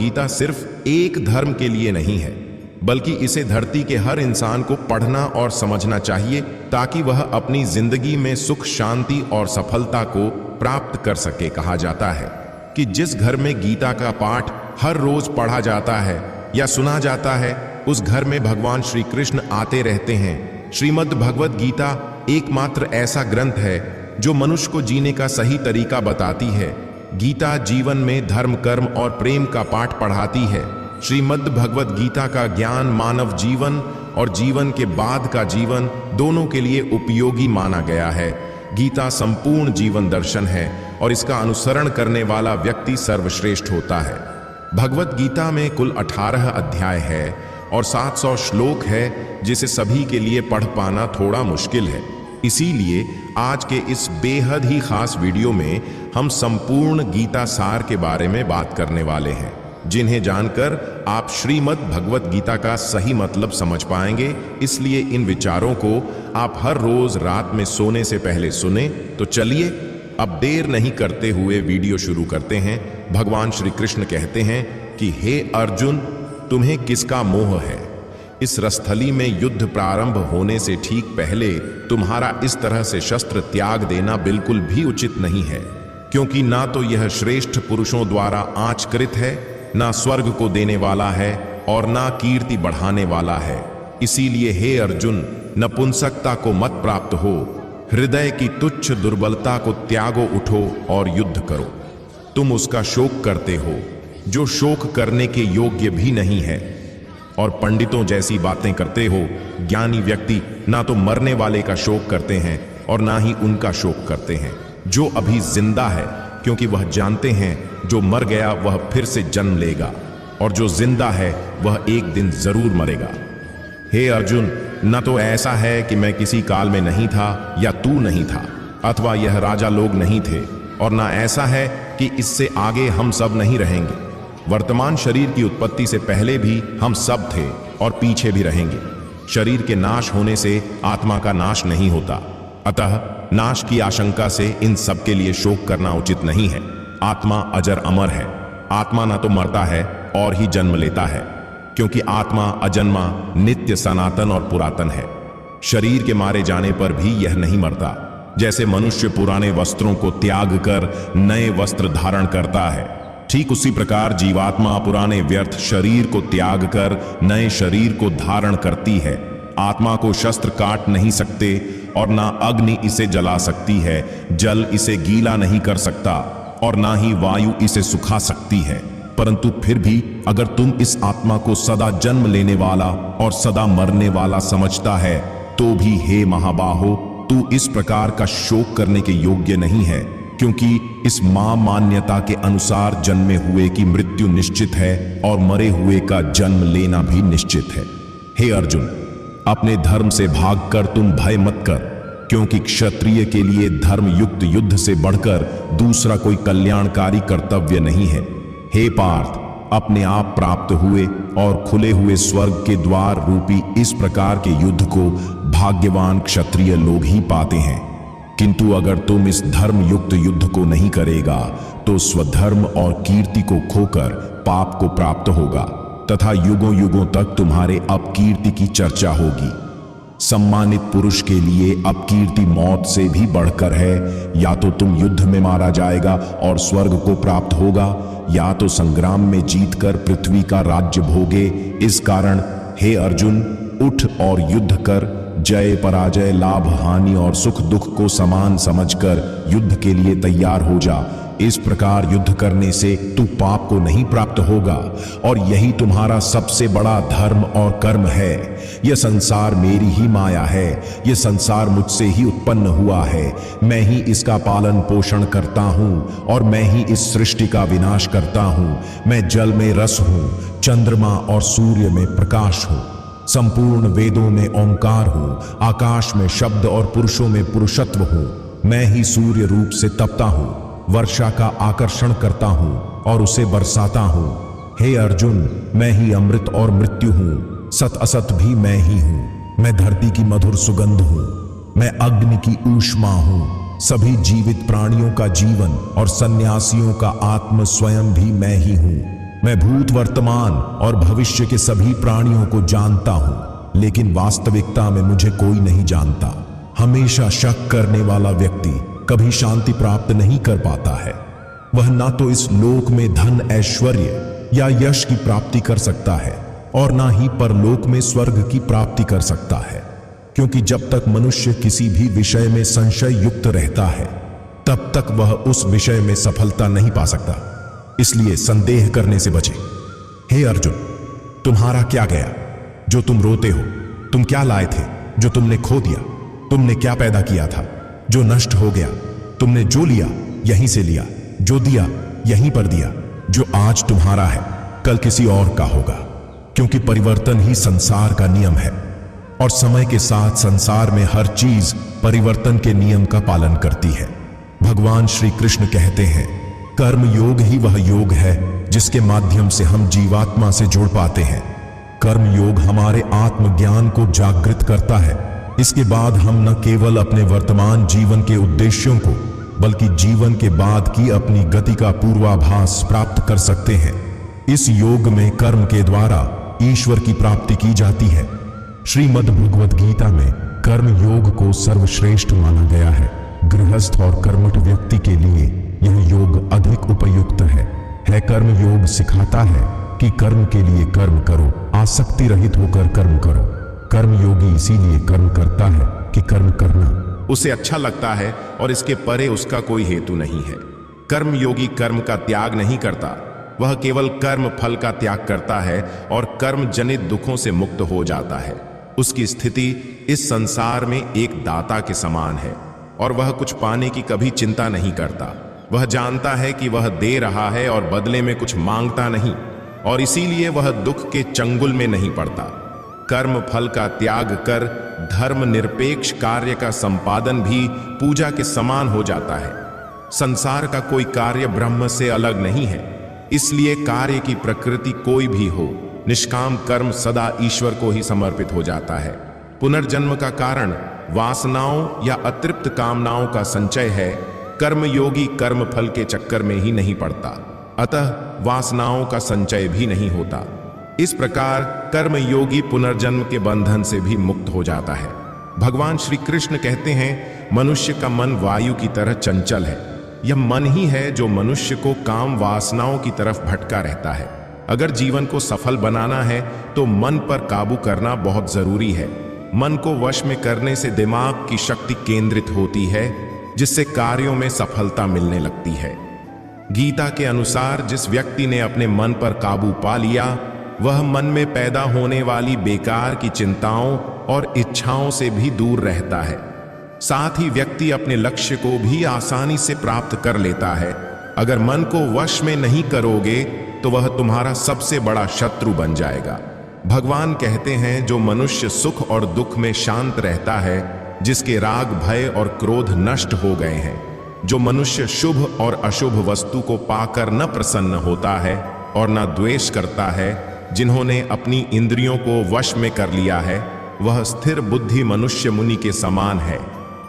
गीता सिर्फ एक धर्म के लिए नहीं है, बल्कि इसे धरती के हर इंसान को पढ़ना और समझना चाहिए ताकि वह अपनी जिंदगी में सुख, शांति और सफलता को प्राप्त कर सके। कहा जाता है कि जिस घर में गीता का पाठ हर रोज पढ़ा जाता है या सुना जाता है, उस घर में भगवान श्री कृष्ण आते रहते हैं। श्रीमद् भगवत गीता एकमात्र ऐसा ग्रंथ है जो मनुष्य को जीने का सही तरीका बताती है। गीता जीवन में धर्म, कर्म और प्रेम का पाठ पढ़ाती है। श्रीमद् भगवत गीता का ज्ञान मानव जीवन और जीवन के बाद का जीवन दोनों के लिए उपयोगी माना गया है। गीता संपूर्ण जीवन दर्शन है और इसका अनुसरण करने वाला व्यक्ति सर्वश्रेष्ठ होता है। भगवत गीता में कुल 18 अध्याय है और 700 श्लोक है, जिसे सभी के लिए पढ़ पाना थोड़ा मुश्किल है। इसीलिए आज के इस बेहद ही खास वीडियो में हम संपूर्ण गीता सार के बारे में बात करने वाले हैं, जिन्हें जानकर आप श्रीमद् भगवत गीता का सही मतलब समझ पाएंगे। इसलिए इन विचारों को आप हर रोज रात में सोने से पहले सुने। तो चलिए अब देर नहीं करते हुए वीडियो शुरू करते हैं। भगवान श्री कृष्ण कहते हैं कि हे अर्जुन, तुम्हें किसका मोह है? इस रसथली में युद्ध प्रारंभ होने से ठीक पहले तुम्हारा इस तरह से शस्त्र त्याग देना बिल्कुल भी उचित नहीं है, क्योंकि ना तो यह श्रेष्ठ पुरुषों द्वारा आचकृत है, ना स्वर्ग को देने वाला है और ना कीर्ति बढ़ाने वाला है। इसीलिए हे अर्जुन, नपुंसकता को मत प्राप्त हो, हृदय की तुच्छ दुर्बलता को त्यागो, उठो और युद्ध करो। तुम उसका शोक करते हो जो शोक करने के योग्य भी नहीं है, और पंडितों जैसी बातें करते हो। ज्ञानी व्यक्ति ना तो मरने वाले का शोक करते हैं और ना ही उनका शोक करते हैं जो अभी जिंदा है, क्योंकि वह जानते हैं जो मर गया वह फिर से जन्म लेगा और जो जिंदा है वह एक दिन जरूर मरेगा। हे अर्जुन, न तो ऐसा है कि मैं किसी काल में नहीं था या तू नहीं था, अथवा यह राजा लोग नहीं थे, और ना ऐसा है कि इससे आगे हम सब नहीं रहेंगे। वर्तमान शरीर की उत्पत्ति से पहले भी हम सब थे और पीछे भी रहेंगे। शरीर के नाश होने से आत्मा का नाश नहीं होता, अतः नाश की आशंका से इन सब के लिए शोक करना उचित नहीं है। आत्मा अजर अमर है। आत्मा ना तो मरता है और ही जन्म लेता है, क्योंकि आत्मा अजन्मा, नित्य, सनातन और पुरातन है। शरीर के मारे जाने पर भी यह नहीं मरता। जैसे मनुष्य पुराने वस्त्रों को त्याग कर नए वस्त्र धारण करता है, ठीक उसी प्रकार जीवात्मा पुराने व्यर्थ शरीर को त्याग कर नए शरीर को धारण करती है। आत्मा को शस्त्र काट नहीं सकते और ना अग्नि इसे जला सकती है, जल इसे गीला नहीं कर सकता और ना ही वायु इसे सुखा सकती है। परंतु फिर भी अगर तुम इस आत्मा को सदा जन्म लेने वाला और सदा मरने वाला समझता है, तो भी हे महाबाहो, तू इस प्रकार का शोक करने के योग्य नहीं है, क्योंकि इस मान्यता के अनुसार जन्मे हुए की मृत्यु निश्चित है और मरे हुए का जन्म लेना भी निश्चित है। हे अर्जुन, अपने धर्म से भागकर तुम भय मत कर, क्योंकि क्षत्रिय के लिए धर्म युक्त युद्ध से बढ़कर दूसरा कोई कल्याणकारी कर्तव्य नहीं है। हे पार्थ, अपने आप प्राप्त हुए और खुले हुए स्वर्ग के द्वार रूपी इस प्रकार के युद्ध को भाग्यवान क्षत्रिय लोग ही पाते हैं। किंतु अगर तुम इस धर्म युक्त युद्ध को नहीं करेगा, तो स्वधर्म और कीर्ति को खोकर पाप को प्राप्त होगा तथा युगों युगों तक तुम्हारे अपकीर्ति की चर्चा होगी। सम्मानित पुरुष के लिए अपकीर्ति मौत से भी बढ़कर है। या तो तुम युद्ध में मारा जाएगा और स्वर्ग को प्राप्त होगा, या तो संग्राम में जीतकर पृथ्वी का राज्य भोगे। इस कारण हे अर्जुन, उठ और युद्ध कर। जय पराजय, लाभ हानि और सुख दुख को समान समझकर युद्ध के लिए तैयार हो जा। इस प्रकार युद्ध करने से तू पाप को नहीं प्राप्त होगा, और यही तुम्हारा सबसे बड़ा धर्म और कर्म है। यह संसार मेरी ही माया है। यह संसार मुझसे ही उत्पन्न हुआ है। मैं ही इसका पालन पोषण करता हूँ और मैं ही इस सृष्टि का विनाश करता हूँ। मैं जल में रस हूँ, चंद्रमा और सूर्य में प्रकाश हूँ, संपूर्ण वेदों में ओंकार हूँ, आकाश में शब्द और पुरुषों में पुरुषत्व हूँ। मैं ही सूर्य रूप से तपता हूँ, वर्षा का आकर्षण करता हूँ और उसे बरसाता हूँ। हे अर्जुन, मैं ही अमृत और मृत्यु हूँ, सत असत भी मैं ही हूँ। मैं धरती की मधुर सुगंध हूँ, मैं अग्नि की ऊष्मा हूँ, सभी जीवित प्राणियों का जीवन और सन्यासियों का आत्म स्वयं भी मैं ही हूँ। मैं भूत, वर्तमान और भविष्य के सभी प्राणियों को जानता हूं, लेकिन वास्तविकता में मुझे कोई नहीं जानता। हमेशा शक करने वाला व्यक्ति कभी शांति प्राप्त नहीं कर पाता है। वह ना तो इस लोक में धन, ऐश्वर्य या यश की प्राप्ति कर सकता है और ना ही परलोक में स्वर्ग की प्राप्ति कर सकता है, क्योंकि जब तक मनुष्य किसी भी विषय में संशय युक्त रहता है तब तक वह उस विषय में सफलता नहीं पा सकता। इसलिए संदेह करने से बचे। हे अर्जुन, तुम्हारा क्या गया जो तुम रोते हो? तुम क्या लाए थे जो तुमने खो दिया? तुमने क्या पैदा किया था जो नष्ट हो गया? तुमने जो लिया यहीं से लिया, जो दिया यहीं पर दिया। जो आज तुम्हारा है कल किसी और का होगा, क्योंकि परिवर्तन ही संसार का नियम है और समय के साथ संसार में हर चीज परिवर्तन के नियम का पालन करती है। भगवान श्री कृष्ण कहते हैं, कर्म योग ही वह योग है जिसके माध्यम से हम जीवात्मा से जुड़ पाते हैं। कर्म योग हमारे आत्मज्ञान को जागृत करता है। इसके बाद हम न केवल अपने वर्तमान जीवन के उद्देश्यों को बल्कि जीवन के बाद की अपनी गति का पूर्वाभास प्राप्त कर सकते हैं। इस योग में कर्म के द्वारा ईश्वर की प्राप्ति की जाती है। श्रीमद् भगवद गीता में कर्म योग को सर्वश्रेष्ठ माना गया है। गृहस्थ और कर्मठ व्यक्ति के लिए यह योग अधिक उपयुक्त है। कर्म योग सिखाता है कि कर्म के लिए कर्म करो, आसक्ति रहित होकर कर्म करो। कर्म योगी इसीलिए कर्म करता है कि कर्म करना उसे अच्छा लगता है और इसके परे उसका कोई हेतु नहीं है। कर्म योगी कर्म का त्याग नहीं करता, वह केवल कर्म फल का त्याग करता है और कर्म जनित दुखों से मुक्त हो जाता है। उसकी स्थिति इस संसार में एक दाता के समान है और वह कुछ पाने की कभी चिंता नहीं करता। वह जानता है कि वह दे रहा है और बदले में कुछ मांगता नहीं, और इसीलिए वह दुख के चंगुल में नहीं पड़ता। कर्म फल का त्याग कर धर्म निरपेक्ष कार्य का संपादन भी पूजा के समान हो जाता है। संसार का कोई कार्य ब्रह्म से अलग नहीं है, इसलिए कार्य की प्रकृति कोई भी हो, निष्काम कर्म सदा ईश्वर को ही समर्पित हो जाता है। पुनर्जन्म का कारण वासनाओं या अतृप्त कामनाओं का संचय है। कर्म योगी कर्म फल के चक्कर में ही नहीं पड़ता, अतः वासनाओं का संचय भी नहीं होता। इस प्रकार कर्म योगी पुनर्जन्म के बंधन से भी मुक्त हो जाता है। भगवान श्री कृष्ण कहते हैं, मनुष्य का मन वायु की तरह चंचल है। यह मन ही है जो मनुष्य को काम वासनाओं की तरफ भटका रहता है। अगर जीवन को सफल बनाना है तो मन पर काबू करना बहुत जरूरी है। मन को वश में करने से दिमाग की शक्ति केंद्रित होती है, जिससे कार्यों में सफलता मिलने लगती है। गीता के अनुसार जिस व्यक्ति ने अपने मन पर काबू पा लिया, वह मन में पैदा होने वाली बेकार की चिंताओं और इच्छाओं से भी दूर रहता है। साथ ही व्यक्ति अपने लक्ष्य को भी आसानी से प्राप्त कर लेता है। अगर मन को वश में नहीं करोगे तो वह तुम्हारा सबसे बड़ा शत्रु बन जाएगा। भगवान कहते हैं, जो मनुष्य सुख और दुख में शांत रहता है, जिसके राग, भय और क्रोध नष्ट हो गए हैं, जो मनुष्य शुभ और अशुभ वस्तु को पाकर न प्रसन्न होता है और न द्वेष करता है, जिन्होंने अपनी इंद्रियों को वश में कर लिया है, वह स्थिर बुद्धि मनुष्य मुनि के समान है।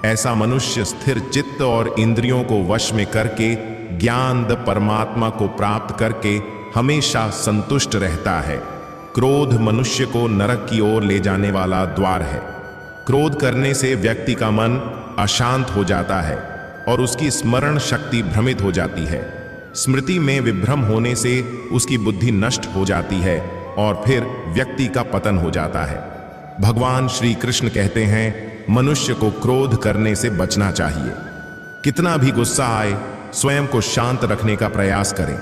ऐसा मनुष्य स्थिर चित्त और इंद्रियों को वश में करके ज्ञान परमात्मा को प्राप्त करके हमेशा संतुष्ट रहता है। क्रोध मनुष्य को नरक की ओर ले जाने वाला द्वार है। क्रोध करने से व्यक्ति का मन अशांत हो जाता है और उसकी स्मरण शक्ति भ्रमित हो जाती है। स्मृति में विभ्रम होने से उसकी बुद्धि नष्ट हो जाती है और फिर व्यक्ति का पतन हो जाता है। भगवान श्री कृष्ण कहते हैं, मनुष्य को क्रोध करने से बचना चाहिए। कितना भी गुस्सा आए, स्वयं को शांत रखने का प्रयास करें।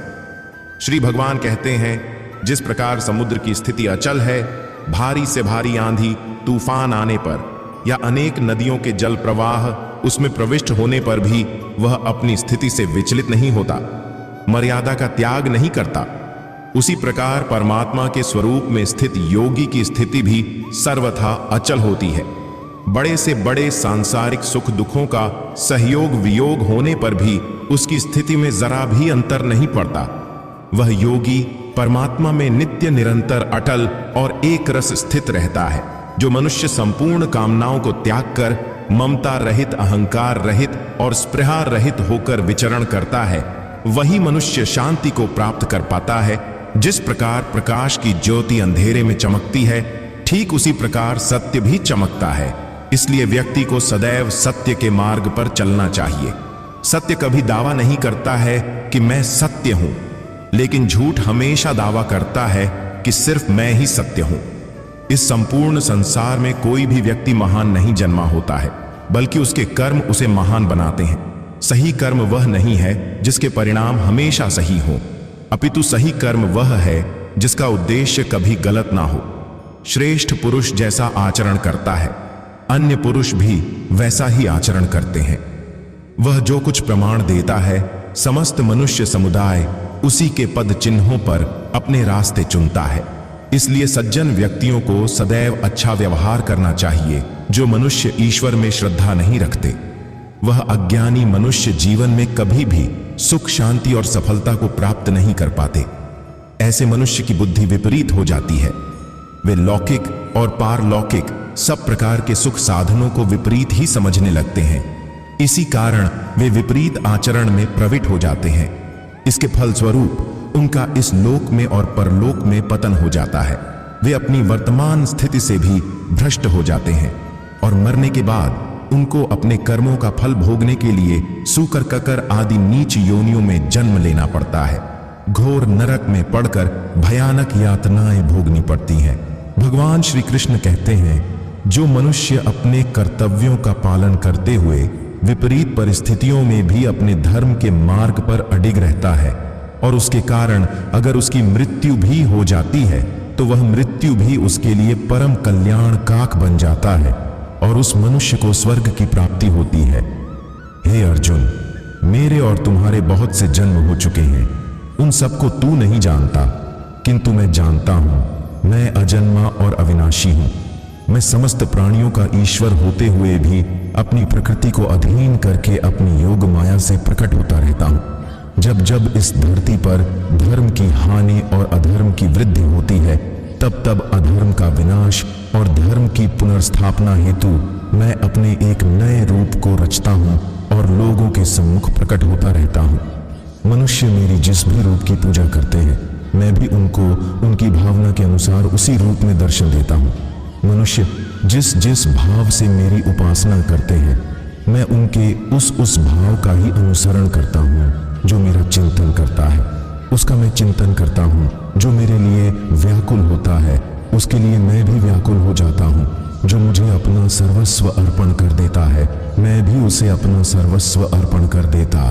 श्री भगवान कहते हैं, जिस प्रकार समुद्र की स्थिति अचल है, भारी से भारी आंधी तूफान आने पर या अनेक नदियों के जल प्रवाह उसमें प्रविष्ट होने पर भी वह अपनी स्थिति से विचलित नहीं होता, मर्यादा का त्याग नहीं करता, उसी प्रकार परमात्मा के स्वरूप में स्थित योगी की स्थिति भी सर्वथा अचल होती है। बड़े से बड़े सांसारिक सुख दुखों का सहयोग वियोग होने पर भी उसकी स्थिति में जरा भी अंतर नहीं पड़ता। वह योगी परमात्मा में नित्य निरंतर अटल और एक रस स्थित रहता है। जो मनुष्य संपूर्ण कामनाओं को त्याग कर ममता रहित, अहंकार रहित और स्पृहा रहित होकर विचरण करता है, वही मनुष्य शांति को प्राप्त कर पाता है जिस प्रकार प्रकाश की ज्योति अंधेरे में चमकती है, ठीक उसी प्रकार सत्य भी चमकता है। इसलिए व्यक्ति को सदैव सत्य के मार्ग पर चलना चाहिए। सत्य कभी दावा नहीं करता है कि मैं सत्य हूं, लेकिन झूठ हमेशा दावा करता है कि सिर्फ मैं ही सत्य हूं। इस संपूर्ण संसार में कोई भी व्यक्ति महान नहीं जन्मा होता है, बल्कि उसके कर्म उसे महान बनाते हैं। सही कर्म वह नहीं है जिसके परिणाम हमेशा सही हो, अपितु सही कर्म वह है जिसका उद्देश्य कभी गलत ना हो। श्रेष्ठ पुरुष जैसा आचरण करता है, अन्य पुरुष भी वैसा ही आचरण करते हैं। वह जो कुछ प्रमाण देता है, समस्त मनुष्य समुदाय उसी के पद चिन्हों पर अपने रास्ते चुनता है। इसलिए सज्जन व्यक्तियों को सदैव अच्छा व्यवहार करना चाहिए। जो मनुष्य ईश्वर में श्रद्धा नहीं रखते, वह अज्ञानी मनुष्य जीवन में कभी भी सुख, शांति और सफलता को प्राप्त नहीं कर पाते। ऐसे मनुष्य की बुद्धि विपरीत हो जाती है। वे लौकिक और पारलौकिक सब प्रकार के सुख साधनों को विपरीत ही समझने लगते हैं। इसी कारण वे विपरीत आचरण में प्रवृत्त हो जाते हैं। इसके फलस्वरूप उनका इस लोक में और परलोक में पतन हो जाता है। वे अपनी वर्तमान स्थिति से भी भ्रष्ट हो जाते हैं और मरने के बाद उनको अपने कर्मों का फल भोगने के लिए सूकर, ककर आदि नीच योनियों में जन्म लेना पड़ता है। घोर नरक में पड़कर भयानक यातनाएं भोगनी पड़ती हैं। भगवान श्री कृष्ण कहते हैं, जो मनुष्य अपने कर्तव्यों का पालन करते हुए विपरीत परिस्थितियों में भी अपने धर्म के मार्ग पर अडिग रहता है और उसके कारण अगर उसकी मृत्यु भी हो जाती है, तो वह मृत्यु भी उसके लिए परम कल्याण कारक बन जाता है और उस मनुष्य को स्वर्ग की प्राप्ति होती है। हे अर्जुन, मेरे और तुम्हारे बहुत से जन्म हो चुके हैं, उन सबको तू नहीं जानता, किंतु मैं जानता हूं। मैं अजन्मा और अविनाशी हूं। मैं समस्त प्राणियों का ईश्वर होते हुए भी अपनी प्रकृति को अधीन करके अपनी योग माया से प्रकट होता रहता हूं। जब जब इस धरती पर धर्म की हानि और अधर्म की वृद्धि होती है, तब तब अधर्म का विनाश और धर्म की पुनर्स्थापना हेतु मैं अपने एक नए रूप को रचता हूं और लोगों के सम्मुख प्रकट होता रहता हूं। मनुष्य मेरी जिस भी रूप की पूजा करते हैं, मैं भी उनको उनकी भावना के अनुसार उसी रूप में दर्शन देता हूं। मनुष्य जिस जिस भाव से मेरी उपासना करते हैं, मैं उनके उस भाव का ही अनुसरण करता हूँ। जो मेरा चिंतन करता है, उसका मैं चिंतन करता हूँ। जो मेरे लिए व्याकुल होता है, उसके लिए मैं भी व्याकुल हो जाता हूँ। जो मुझे अपना सर्वस्व अर्पण कर देता है, मैं भी उसे अपना सर्वस्व अर्पण कर देता।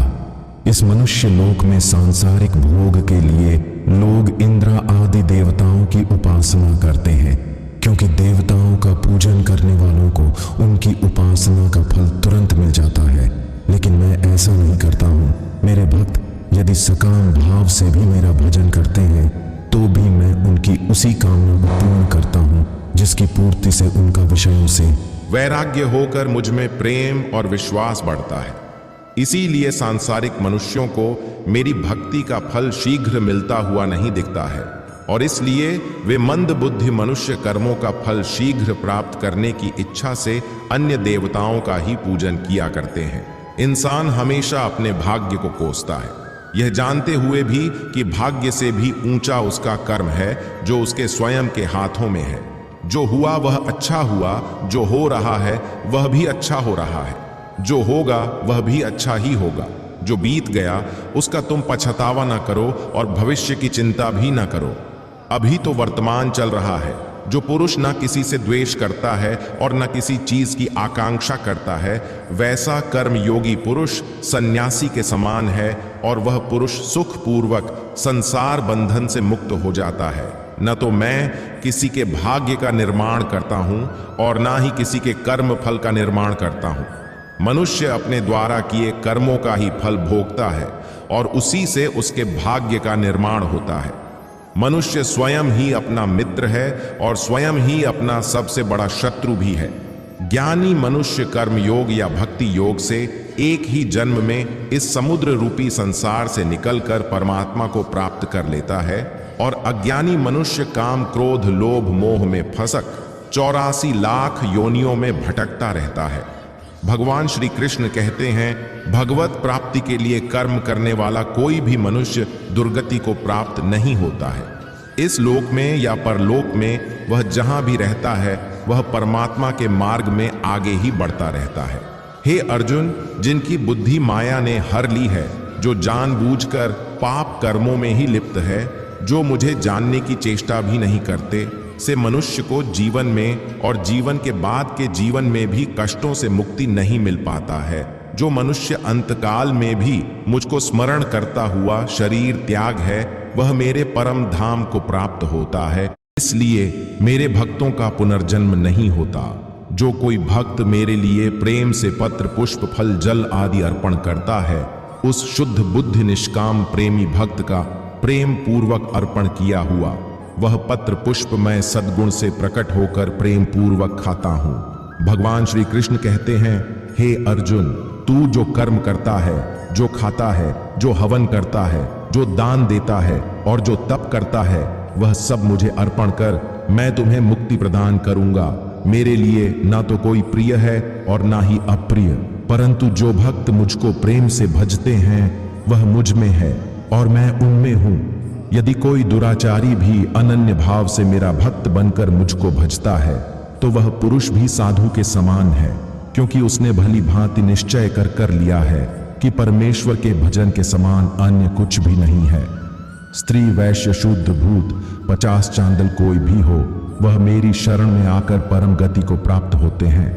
इस मनुष्य लोक में सांसारिक भोग के लिए लोग इंद्र आदि देवताओं की उपासना करते हैं, क्योंकि देवताओं का पूजन करने वालों को उनकी उपासना का फल तुरंत मिल जाता है। लेकिन मैं ऐसा नहीं करता हूँ। मेरे भक्त यदि सकाम भाव से भी मेरा भजन करते हैं, तो भी मैं उनकी उसी कामना को पूर्ण करता हूँ जिसकी पूर्ति से उनका विषयों से वैराग्य होकर मुझ में प्रेम और विश्वास बढ़ता है। इसीलिए सांसारिक मनुष्यों को मेरी भक्ति का फल शीघ्र मिलता हुआ नहीं दिखता है और इसलिए वे मंद बुद्धि मनुष्य कर्मों का फल शीघ्र प्राप्त करने की इच्छा से अन्य देवताओं का ही पूजन किया करते हैं। इंसान हमेशा अपने भाग्य को कोसता है, यह जानते हुए भी कि भाग्य से भी ऊंचा उसका कर्म है जो उसके स्वयं के हाथों में है। जो हुआ वह अच्छा हुआ, जो हो रहा है वह भी अच्छा हो रहा है, जो होगा वह भी अच्छा ही होगा। जो बीत गया उसका तुम पछतावा ना करो और भविष्य की चिंता भी ना करो। अभी तो वर्तमान चल रहा है। जो पुरुष ना किसी से द्वेष करता है और न किसी चीज की आकांक्षा करता है, वैसा कर्म योगी पुरुष सन्यासी के समान है और वह पुरुष सुख पूर्वक संसार बंधन से मुक्त हो जाता है। न तो मैं किसी के भाग्य का निर्माण करता हूं और ना ही किसी के कर्म फल का निर्माण करता हूं। मनुष्य अपने द्वारा किए कर्मों का ही फल भोगता है और उसी से उसके भाग्य का निर्माण होता है। मनुष्य स्वयं ही अपना मित्र है और स्वयं ही अपना सबसे बड़ा शत्रु भी है। ज्ञानी मनुष्य कर्म योग या भक्ति योग से एक ही जन्म में इस समुद्र रूपी संसार से निकलकर परमात्मा को प्राप्त कर लेता है और अज्ञानी मनुष्य काम क्रोध लोभ मोह में फंसक 84 लाख योनियों में भटकता रहता है। भगवान श्री कृष्ण कहते हैं, भगवत प्राप्ति के लिए कर्म करने वाला कोई भी मनुष्य दुर्गति को प्राप्त नहीं होता है। इस लोक में या परलोक में वह जहां भी रहता है वह परमात्मा के मार्ग में आगे ही बढ़ता रहता है। हे अर्जुन, जिनकी बुद्धि माया ने हर ली है, जो जानबूझकर पाप कर्मों में ही लिप्त है, जो मुझे जानने की चेष्टा भी नहीं करते, से मनुष्य को जीवन में और जीवन के बाद के जीवन में भी कष्टों से मुक्ति नहीं मिल पाता है। जो मनुष्य अंतकाल में भी मुझको स्मरण करता हुआ शरीर त्याग है, वह मेरे परम धाम को प्राप्त होता है। इसलिए मेरे भक्तों का पुनर्जन्म नहीं होता। जो कोई भक्त मेरे लिए प्रेम से पत्र, पुष्प, फल, जल आदि अर्पण करता है, उस शुद्ध बुद्धि निष्काम प्रेमी भक्त का प्रेम पूर्वक अर्पण किया हुआ वह पत्र पुष्प मैं सद्गुण से प्रकट होकर प्रेम पूर्वक खाता हूं। भगवान श्री कृष्ण कहते हैं, हे अर्जुन, तू जो कर्म करता है, जो खाता है, जो हवन करता है, जो दान देता है और जो तप करता है, वह सब मुझे अर्पण कर, मैं तुम्हें मुक्ति प्रदान करूंगा। मेरे लिए ना तो कोई प्रिय है और ना ही अप्रिय, परंतु जो भक्त मुझको प्रेम से भजते हैं वह मुझ में है और मैं उनमें हूं। यदि कोई दुराचारी भी अनन्य भाव से मेरा भक्त बनकर मुझको भजता है तो वह पुरुष भी साधु के समान है, क्योंकि उसने भली भांति निश्चय कर लिया है कि परमेश्वर के भजन के समान अन्य कुछ भी नहीं है। स्त्री, वैश्य, शूद्र, भूत, 50 चांदल कोई भी हो, वह मेरी शरण में आकर परम गति को प्राप्त होते हैं।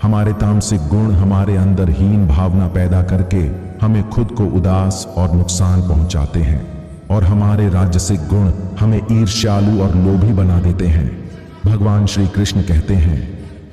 हमारे तामसिक गुण हमारे अंदर हीन भावना पैदा करके हमें खुद को उदास और नुकसान पहुंचाते हैं और हमारे राजसिक गुण हमें ईर्ष्यालु और लोभी बना देते हैं। भगवान श्री कृष्ण कहते हैं,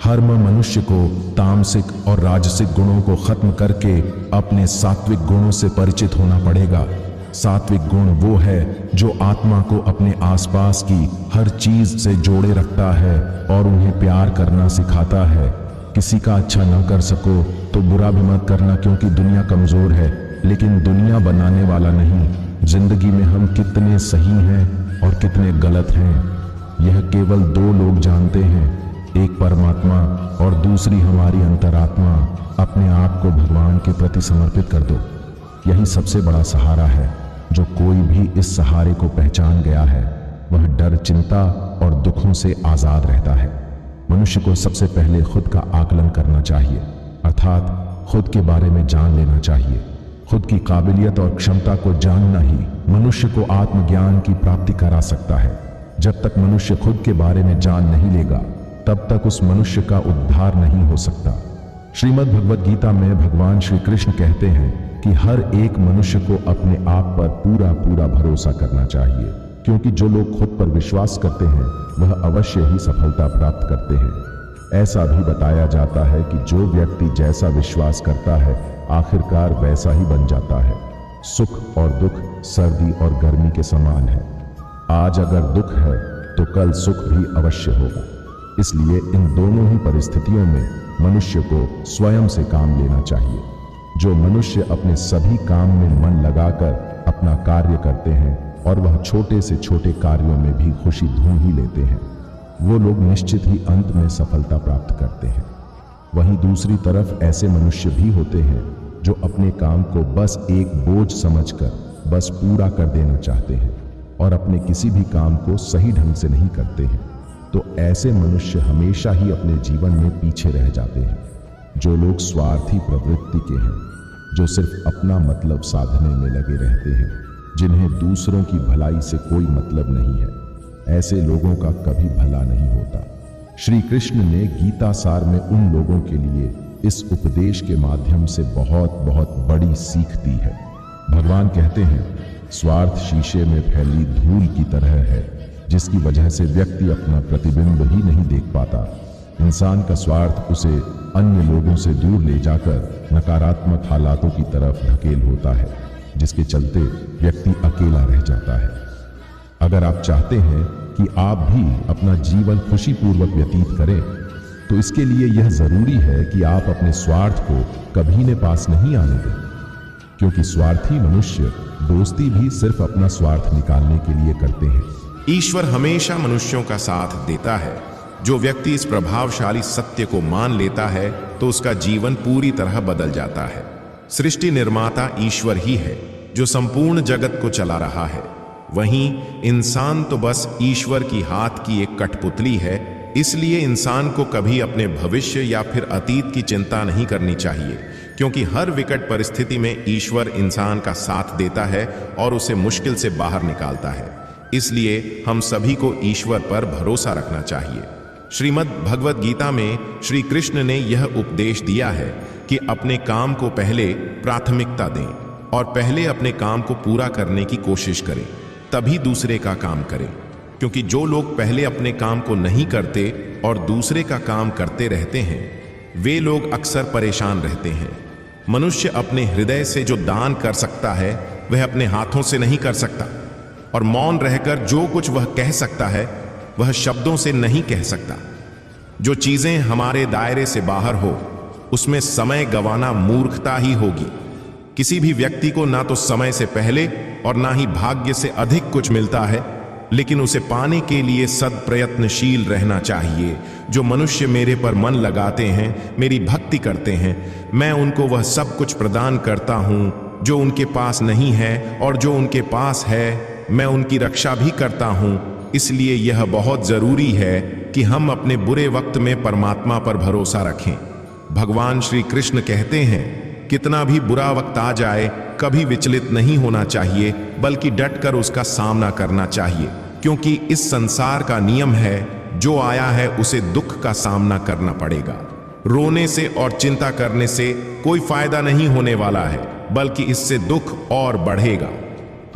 हर मनुष्य को तामसिक और राजसिक गुणों को खत्म करके अपने सात्विक गुणों से परिचित होना पड़ेगा। सात्विक गुण वो है जो आत्मा को अपने आसपास की हर चीज से जोड़े रखता है और उन्हें प्यार करना सिखाता है। किसी का अच्छा न कर सको तो बुरा भी मत करना, क्योंकि दुनिया कमजोर है लेकिन दुनिया बनाने वाला नहीं। जिंदगी में हम कितने सही हैं और कितने गलत हैं, यह केवल 2 लोग जानते हैं, एक परमात्मा और दूसरी हमारी अंतरात्मा। अपने आप को भगवान के प्रति समर्पित कर दो, यही सबसे बड़ा सहारा है। जो कोई भी इस सहारे को पहचान गया है वह डर, चिंता और दुखों से आजाद रहता है। मनुष्य को सबसे पहले खुद का आकलन करना चाहिए, अर्थात खुद के बारे में जान लेना चाहिए। खुद की काबिलियत और क्षमता को जानना ही मनुष्य को आत्मज्ञान की प्राप्ति करा सकता है। जब तक मनुष्य खुद के बारे में जान नहीं लेगा तब तक उस मनुष्य का उद्धार नहीं हो सकता। श्रीमद् भगवद गीता में भगवान श्री कृष्ण कहते हैं कि हर एक मनुष्य को अपने आप पर पूरा भरोसा करना चाहिए, क्योंकि जो लोग खुद पर विश्वास करते हैं वह अवश्य ही सफलता प्राप्त करते हैं। ऐसा भी बताया जाता है कि जो व्यक्ति जैसा विश्वास करता है आखिरकार वैसा ही बन जाता है। सुख और दुख सर्दी और गर्मी के समान है। आज अगर दुख है तो कल सुख भी अवश्य होगा। इसलिए इन दोनों ही परिस्थितियों में मनुष्य को स्वयं से काम लेना चाहिए। जो मनुष्य अपने सभी काम में मन लगाकर अपना कार्य करते हैं और वह छोटे से छोटे कार्यों में भी खुशी ढूंढ ही लेते हैं, वो लोग निश्चित ही अंत में सफलता प्राप्त करते हैं। वहीं दूसरी तरफ ऐसे मनुष्य भी होते हैं जो अपने काम को बस एक बोझ समझकर बस पूरा कर देना चाहते हैं और अपने किसी भी काम को सही ढंग से नहीं करते हैं। तो ऐसे मनुष्य हमेशा ही अपने जीवन में पीछे रह जाते हैं। जो लोग स्वार्थी प्रवृत्ति के हैं, जो सिर्फ अपना मतलब साधने में लगे रहते हैं, जिन्हें दूसरों की भलाई से कोई मतलब नहीं है, ऐसे लोगों का कभी भला नहीं होता। श्री कृष्ण ने गीता सार में उन लोगों के लिए इस उपदेश के माध्यम से बहुत बड़ी सीख दी है। भगवान कहते हैं, स्वार्थ शीशे में फैली धूल की तरह है, जिसकी वजह से व्यक्ति अपना प्रतिबिंब ही नहीं देख पाता। इंसान का स्वार्थ उसे अन्य लोगों से दूर ले जाकर नकारात्मक हालातों की तरफ धकेल होता है, जिसके चलते व्यक्ति अकेला रह जाता है। अगर आप चाहते हैं कि आप भी अपना जीवन खुशीपूर्वक व्यतीत करें, तो इसके लिए यह जरूरी है कि आप अपने स्वार्थ को कभी ने पास नहीं आने दें, क्योंकि स्वार्थी मनुष्य दोस्ती भी सिर्फ अपना स्वार्थ निकालने के लिए करते हैं। ईश्वर हमेशा मनुष्यों का साथ देता है, जो व्यक्ति इस प्रभावशाली सत्य को मान लेता है तो उसका जीवन पूरी तरह बदल जाता है। सृष्टि निर्माता ईश्वर ही है जो संपूर्ण जगत को चला रहा है, वहीं इंसान तो बस ईश्वर की हाथ की एक कठपुतली है। इसलिए इंसान को कभी अपने भविष्य या फिर अतीत की चिंता नहीं करनी चाहिए, क्योंकि हर विकट परिस्थिति में ईश्वर इंसान का साथ देता है और उसे मुश्किल से बाहर निकालता है। इसलिए हम सभी को ईश्वर पर भरोसा रखना चाहिए। श्रीमद् भगवद गीता में श्री कृष्ण ने यह उपदेश दिया है कि अपने काम को पहले प्राथमिकता दें और पहले अपने काम को पूरा करने की कोशिश करें, तभी दूसरे का काम करें। क्योंकि जो लोग पहले अपने काम को नहीं करते और दूसरे का काम करते रहते हैं, वे लोग अक्सर परेशान रहते हैं। मनुष्य अपने हृदय से जो दान कर सकता है वह अपने हाथों से नहीं कर सकता, और मौन रहकर जो कुछ वह कह सकता है वह शब्दों से नहीं कह सकता। जो चीजें हमारे दायरे से बाहर हो उसमें समय गंवाना मूर्खता ही होगी। किसी भी व्यक्ति को ना तो समय से पहले और ना ही भाग्य से अधिक कुछ मिलता है, लेकिन उसे पाने के लिए सद प्रयत्नशील रहना चाहिए। जो मनुष्य मेरे पर मन लगाते हैं, मेरी भक्ति करते हैं, मैं उनको वह सब कुछ प्रदान करता हूँ जो उनके पास नहीं है, और जो उनके पास है मैं उनकी रक्षा भी करता हूँ। इसलिए यह बहुत जरूरी है कि हम अपने बुरे वक्त में परमात्मा पर भरोसा रखें। भगवान श्री कृष्ण कहते हैं, कितना भी बुरा वक्त आ जाए कभी विचलित नहीं होना चाहिए, बल्कि डटकर उसका सामना करना चाहिए, क्योंकि इस संसार का नियम है, जो आया है उसे दुख का सामना करना पड़ेगा। रोने से और चिंता करने से कोई फायदा नहीं होने वाला है, बल्कि इससे दुख और बढ़ेगा।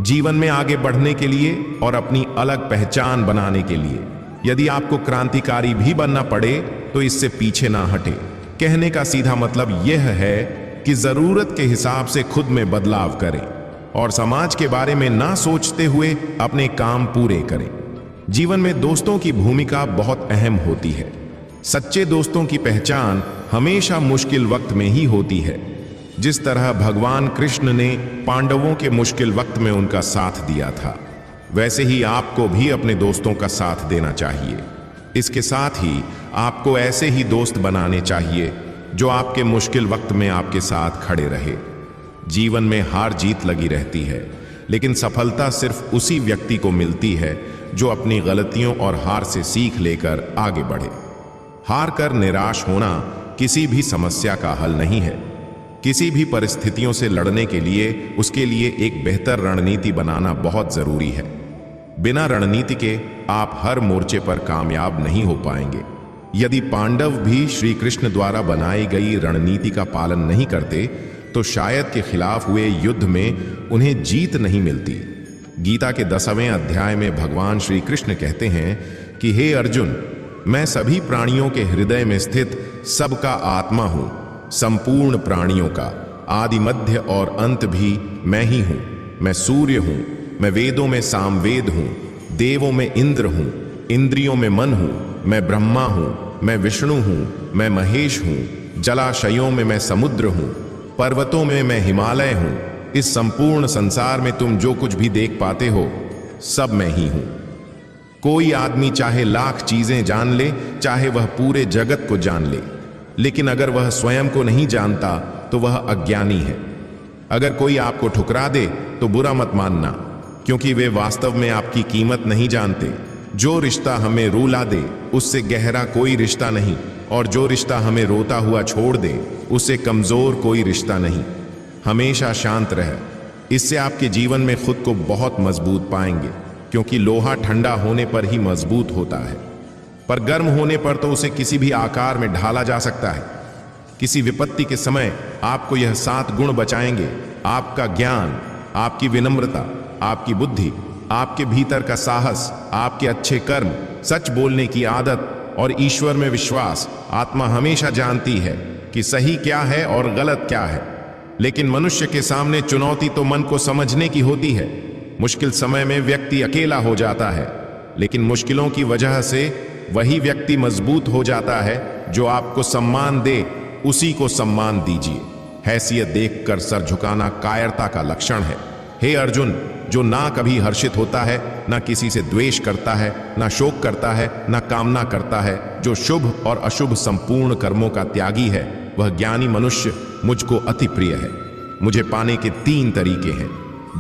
जीवन में आगे बढ़ने के लिए और अपनी अलग पहचान बनाने के लिए यदि आपको क्रांतिकारी भी बनना पड़े तो इससे पीछे ना हटे। कहने का सीधा मतलब यह है कि जरूरत के हिसाब से खुद में बदलाव करें और समाज के बारे में ना सोचते हुए अपने काम पूरे करें। जीवन में दोस्तों की भूमिका बहुत अहम होती है। सच्चे दोस्तों की पहचान हमेशा मुश्किल वक्त में ही होती है। जिस तरह भगवान कृष्ण ने पांडवों के मुश्किल वक्त में उनका साथ दिया था, वैसे ही आपको भी अपने दोस्तों का साथ देना चाहिए। इसके साथ ही आपको ऐसे ही दोस्त बनाने चाहिए जो आपके मुश्किल वक्त में आपके साथ खड़े रहे। जीवन में हार जीत लगी रहती है, लेकिन सफलता सिर्फ उसी व्यक्ति को मिलती है जो अपनी गलतियों और हार से सीख लेकर आगे बढ़े। हार कर निराश होना किसी भी समस्या का हल नहीं है। किसी भी परिस्थितियों से लड़ने के लिए उसके लिए एक बेहतर रणनीति बनाना बहुत जरूरी है। बिना रणनीति के आप हर मोर्चे पर कामयाब नहीं हो पाएंगे। यदि पांडव भी श्री कृष्ण द्वारा बनाई गई रणनीति का पालन नहीं करते तो शायद के खिलाफ हुए युद्ध में उन्हें जीत नहीं मिलती। गीता के 10वें अध्याय में भगवान श्री कृष्ण कहते हैं कि हे अर्जुन, मैं सभी प्राणियों के हृदय में स्थित सबका आत्मा हूं। संपूर्ण प्राणियों का आदि मध्य और अंत भी मैं ही हूं। मैं सूर्य हूं, मैं वेदों में सामवेद हूं, देवों में इंद्र हूं, इंद्रियों में मन हूं, मैं ब्रह्मा हूं, मैं विष्णु हूं, मैं महेश हूं, जलाशयों में मैं समुद्र हूं, पर्वतों में मैं हिमालय हूं। इस संपूर्ण संसार में तुम जो कुछ भी देख पाते हो सब मैं ही हूं। कोई आदमी चाहे लाख चीजें जान ले, चाहे वह पूरे जगत को जान ले, लेकिन अगर वह स्वयं को नहीं जानता तो वह अज्ञानी है। अगर कोई आपको ठुकरा दे तो बुरा मत मानना, क्योंकि वे वास्तव में आपकी कीमत नहीं जानते। जो रिश्ता हमें रुला दे उससे गहरा कोई रिश्ता नहीं, और जो रिश्ता हमें रोता हुआ छोड़ दे उससे कमजोर कोई रिश्ता नहीं। हमेशा शांत रह, इससे आपके जीवन में खुद को बहुत मजबूत पाएंगे, क्योंकि लोहा ठंडा होने पर ही मजबूत होता है, पर गर्म होने पर तो उसे किसी भी आकार में ढाला जा सकता है। किसी विपत्ति के समय आपको यह 7 गुण बचाएंगे: आपका ज्ञान, आपकी विनम्रता, आपकी बुद्धि, आपके भीतर का साहस, आपके अच्छे कर्म, सच बोलने की आदत और ईश्वर में विश्वास। आत्मा हमेशा जानती है कि सही क्या है और गलत क्या है, लेकिन मनुष्य के सामने चुनौती तो मन को समझने की होती है। मुश्किल समय में व्यक्ति अकेला हो जाता है, लेकिन मुश्किलों की वजह से वही व्यक्ति मजबूत हो जाता है। जो आपको सम्मान दे उसी को सम्मान दीजिए। हैसियत देखकर सर झुकाना कायरता का लक्षण है। हे अर्जुन, जो ना कभी हर्षित होता है, ना किसी से द्वेष करता है, ना शोक करता है, ना कामना करता है, जो शुभ और अशुभ संपूर्ण कर्मों का त्यागी है, वह ज्ञानी मनुष्य मुझको अति प्रिय है। मुझे पाने के 3 तरीके हैं,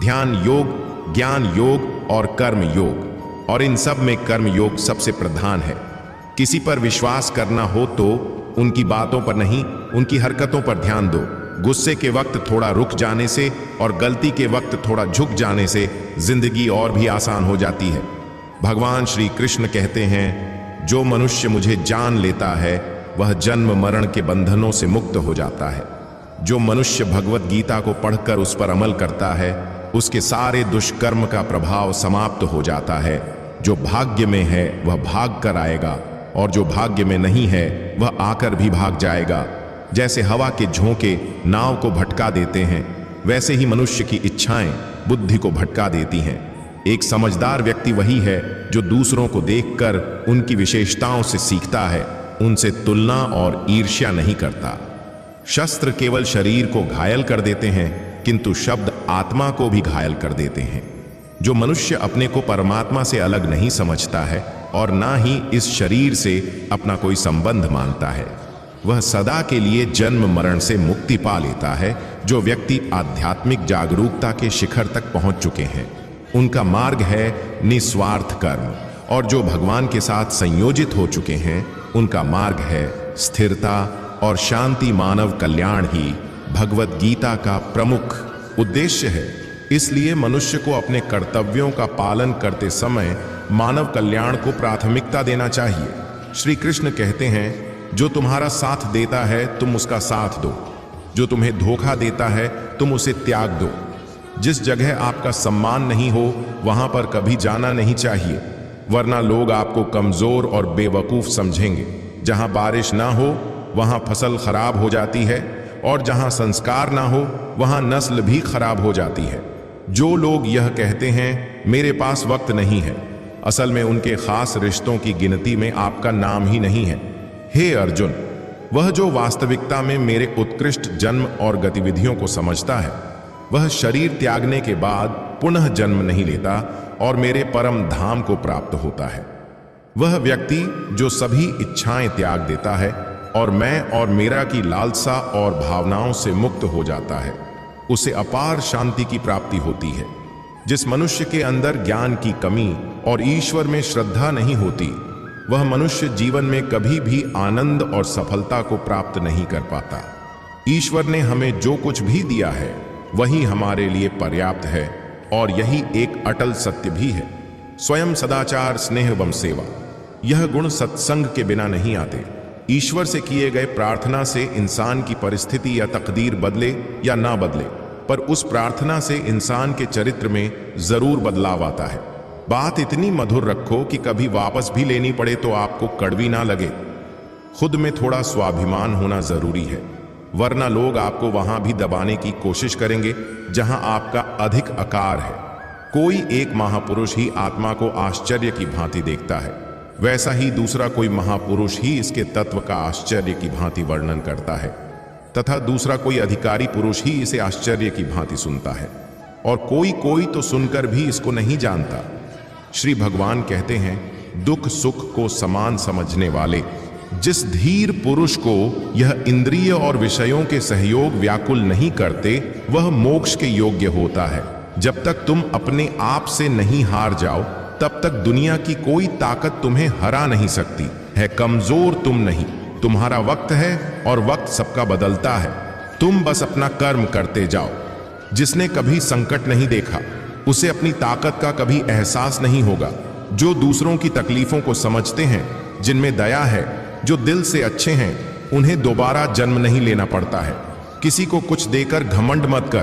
ध्यान योग, ज्ञान योग और कर्म योग, और इन सब में कर्म योग सबसे प्रधान है। किसी पर विश्वास करना हो तो उनकी बातों पर नहीं, उनकी हरकतों पर ध्यान दो। गुस्से के वक्त थोड़ा रुक जाने से और गलती के वक्त थोड़ा झुक जाने से जिंदगी और भी आसान हो जाती है। भगवान श्री कृष्ण कहते हैं, जो मनुष्य मुझे जान लेता है वह जन्म मरण के बंधनों से मुक्त हो जाता है। जो मनुष्य भगवत गीता को पढ़कर उस पर अमल करता है, उसके सारे दुष्कर्म का प्रभाव समाप्त हो जाता है। जो भाग्य में है वह भाग कर आएगा, और जो भाग्य में नहीं है वह आकर भी भाग जाएगा। जैसे हवा के झोंके नाव को भटका देते हैं, वैसे ही मनुष्य की इच्छाएं बुद्धि को भटका देती हैं। एक समझदार व्यक्ति वही है जो दूसरों को देखकर उनकी विशेषताओं से सीखता है, उनसे तुलना और ईर्ष्या नहीं करता। शस्त्र केवल शरीर को घायल कर देते हैं, किंतु शब्द आत्मा को भी घायल कर देते हैं। जो मनुष्य अपने को परमात्मा से अलग नहीं समझता है और ना ही इस शरीर से अपना कोई संबंध मानता है, वह सदा के लिए जन्म मरण से मुक्ति पा लेता है। जो व्यक्ति आध्यात्मिक जागरूकता के शिखर तक पहुंच चुके हैं, उनका मार्ग है निस्वार्थ कर्म, और जो भगवान के साथ संयोजित हो चुके हैं, उनका मार्ग है स्थिरता और शांति। मानव कल्याण ही भगवत गीता का प्रमुख उद्देश्य है। इसलिए मनुष्य को अपने कर्तव्यों का पालन करते समय मानव कल्याण को प्राथमिकता देना चाहिए। श्री कृष्ण कहते हैं, जो तुम्हारा साथ देता है तुम उसका साथ दो, जो तुम्हें धोखा देता है तुम उसे त्याग दो। जिस जगह आपका सम्मान नहीं हो वहां पर कभी जाना नहीं चाहिए, वरना लोग आपको कमजोर और बेवकूफ समझेंगे। जहां बारिश ना हो वहां फसल खराब हो जाती है, और जहां संस्कार ना हो वहां नस्ल भी खराब हो जाती है। जो लोग यह कहते हैं मेरे पास वक्त नहीं है, असल में उनके खास रिश्तों की गिनती में आपका नाम ही नहीं है। हे अर्जुन, वह जो वास्तविकता में मेरे उत्कृष्ट जन्म और गतिविधियों को समझता है, वह शरीर त्यागने के बाद पुनः जन्म नहीं लेता और मेरे परम धाम को प्राप्त होता है। वह व्यक्ति जो सभी इच्छाएं त्याग देता है और मैं और मेरा की लालसा और भावनाओं से मुक्त हो जाता है, उसे अपार शांति की प्राप्ति होती है। जिस मनुष्य के अंदर ज्ञान की कमी और ईश्वर में श्रद्धा नहीं होती, वह मनुष्य जीवन में कभी भी आनंद और सफलता को प्राप्त नहीं कर पाता। ईश्वर ने हमें जो कुछ भी दिया है वही हमारे लिए पर्याप्त है, और यही एक अटल सत्य भी है। स्वयं सदाचार, स्नेह एवं सेवा, यह गुण सत्संग के बिना नहीं आते। ईश्वर से किए गए प्रार्थना से इंसान की परिस्थिति या तकदीर बदले या ना बदले, पर उस प्रार्थना से इंसान के चरित्र में जरूर बदलाव आता है। बात इतनी मधुर रखो कि कभी वापस भी लेनी पड़े तो आपको कड़वी ना लगे। खुद में थोड़ा स्वाभिमान होना जरूरी है, वरना लोग आपको वहां भी दबाने की कोशिश करेंगे जहां आपका अधिक आकार है। कोई एक महापुरुष ही आत्मा को आश्चर्य की भांति देखता है, वैसा ही दूसरा कोई महापुरुष ही इसके तत्व का आश्चर्य की भांति वर्णन करता है, तथा दूसरा कोई अधिकारी पुरुष ही इसे आश्चर्य की भांति सुनता है, और कोई कोई तो सुनकर भी इसको नहीं जानता। श्री भगवान कहते हैं, दुख सुख को समान समझने वाले जिस धीर पुरुष को यह इंद्रिय और विषयों के सहयोग व्याकुल नहीं करते, वह मोक्ष के योग्य होता है। जब तक तुम अपने आप से नहीं हार जाओ, तब तक दुनिया की कोई ताकत तुम्हें हरा नहीं सकती है। कमजोर तुम नहीं, तुम्हारा वक्त है और वक्त सबका बदलता है। तुम बस अपना कर्म करते जाओ। जिसने कभी संकट नहीं देखा, उसे अपनी ताकत का कभी एहसास नहीं होगा। जो दूसरों की तकलीफों को समझते हैं, जिनमें दया है, जो दिल से अच्छे हैं, उन्हें दोबारा जन्म नहीं लेना पड़ता है। किसी को कुछ देकर घमंड मत कर,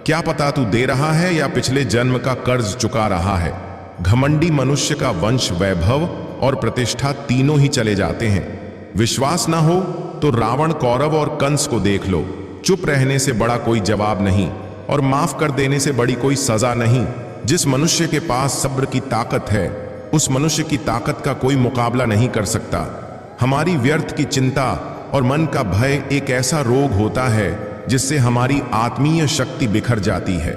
क्या पता तू दे रहा है या पिछले जन्म का कर्ज चुका रहा है। घमंडी मनुष्य का वंश, वैभव और प्रतिष्ठा तीनों ही चले जाते हैं। विश्वास ना हो तो रावण, कौरव और कंस को देख लो। चुप रहने से बड़ा कोई जवाब नहीं और माफ कर देने से बड़ी कोई सजा नहीं। जिस मनुष्य के पास सब्र की ताकत है, उस मनुष्य की ताकत का कोई मुकाबला नहीं कर सकता। हमारी व्यर्थ की चिंता और मन का भय एक ऐसा रोग होता है जिससे हमारी आत्मीय शक्ति बिखर जाती है।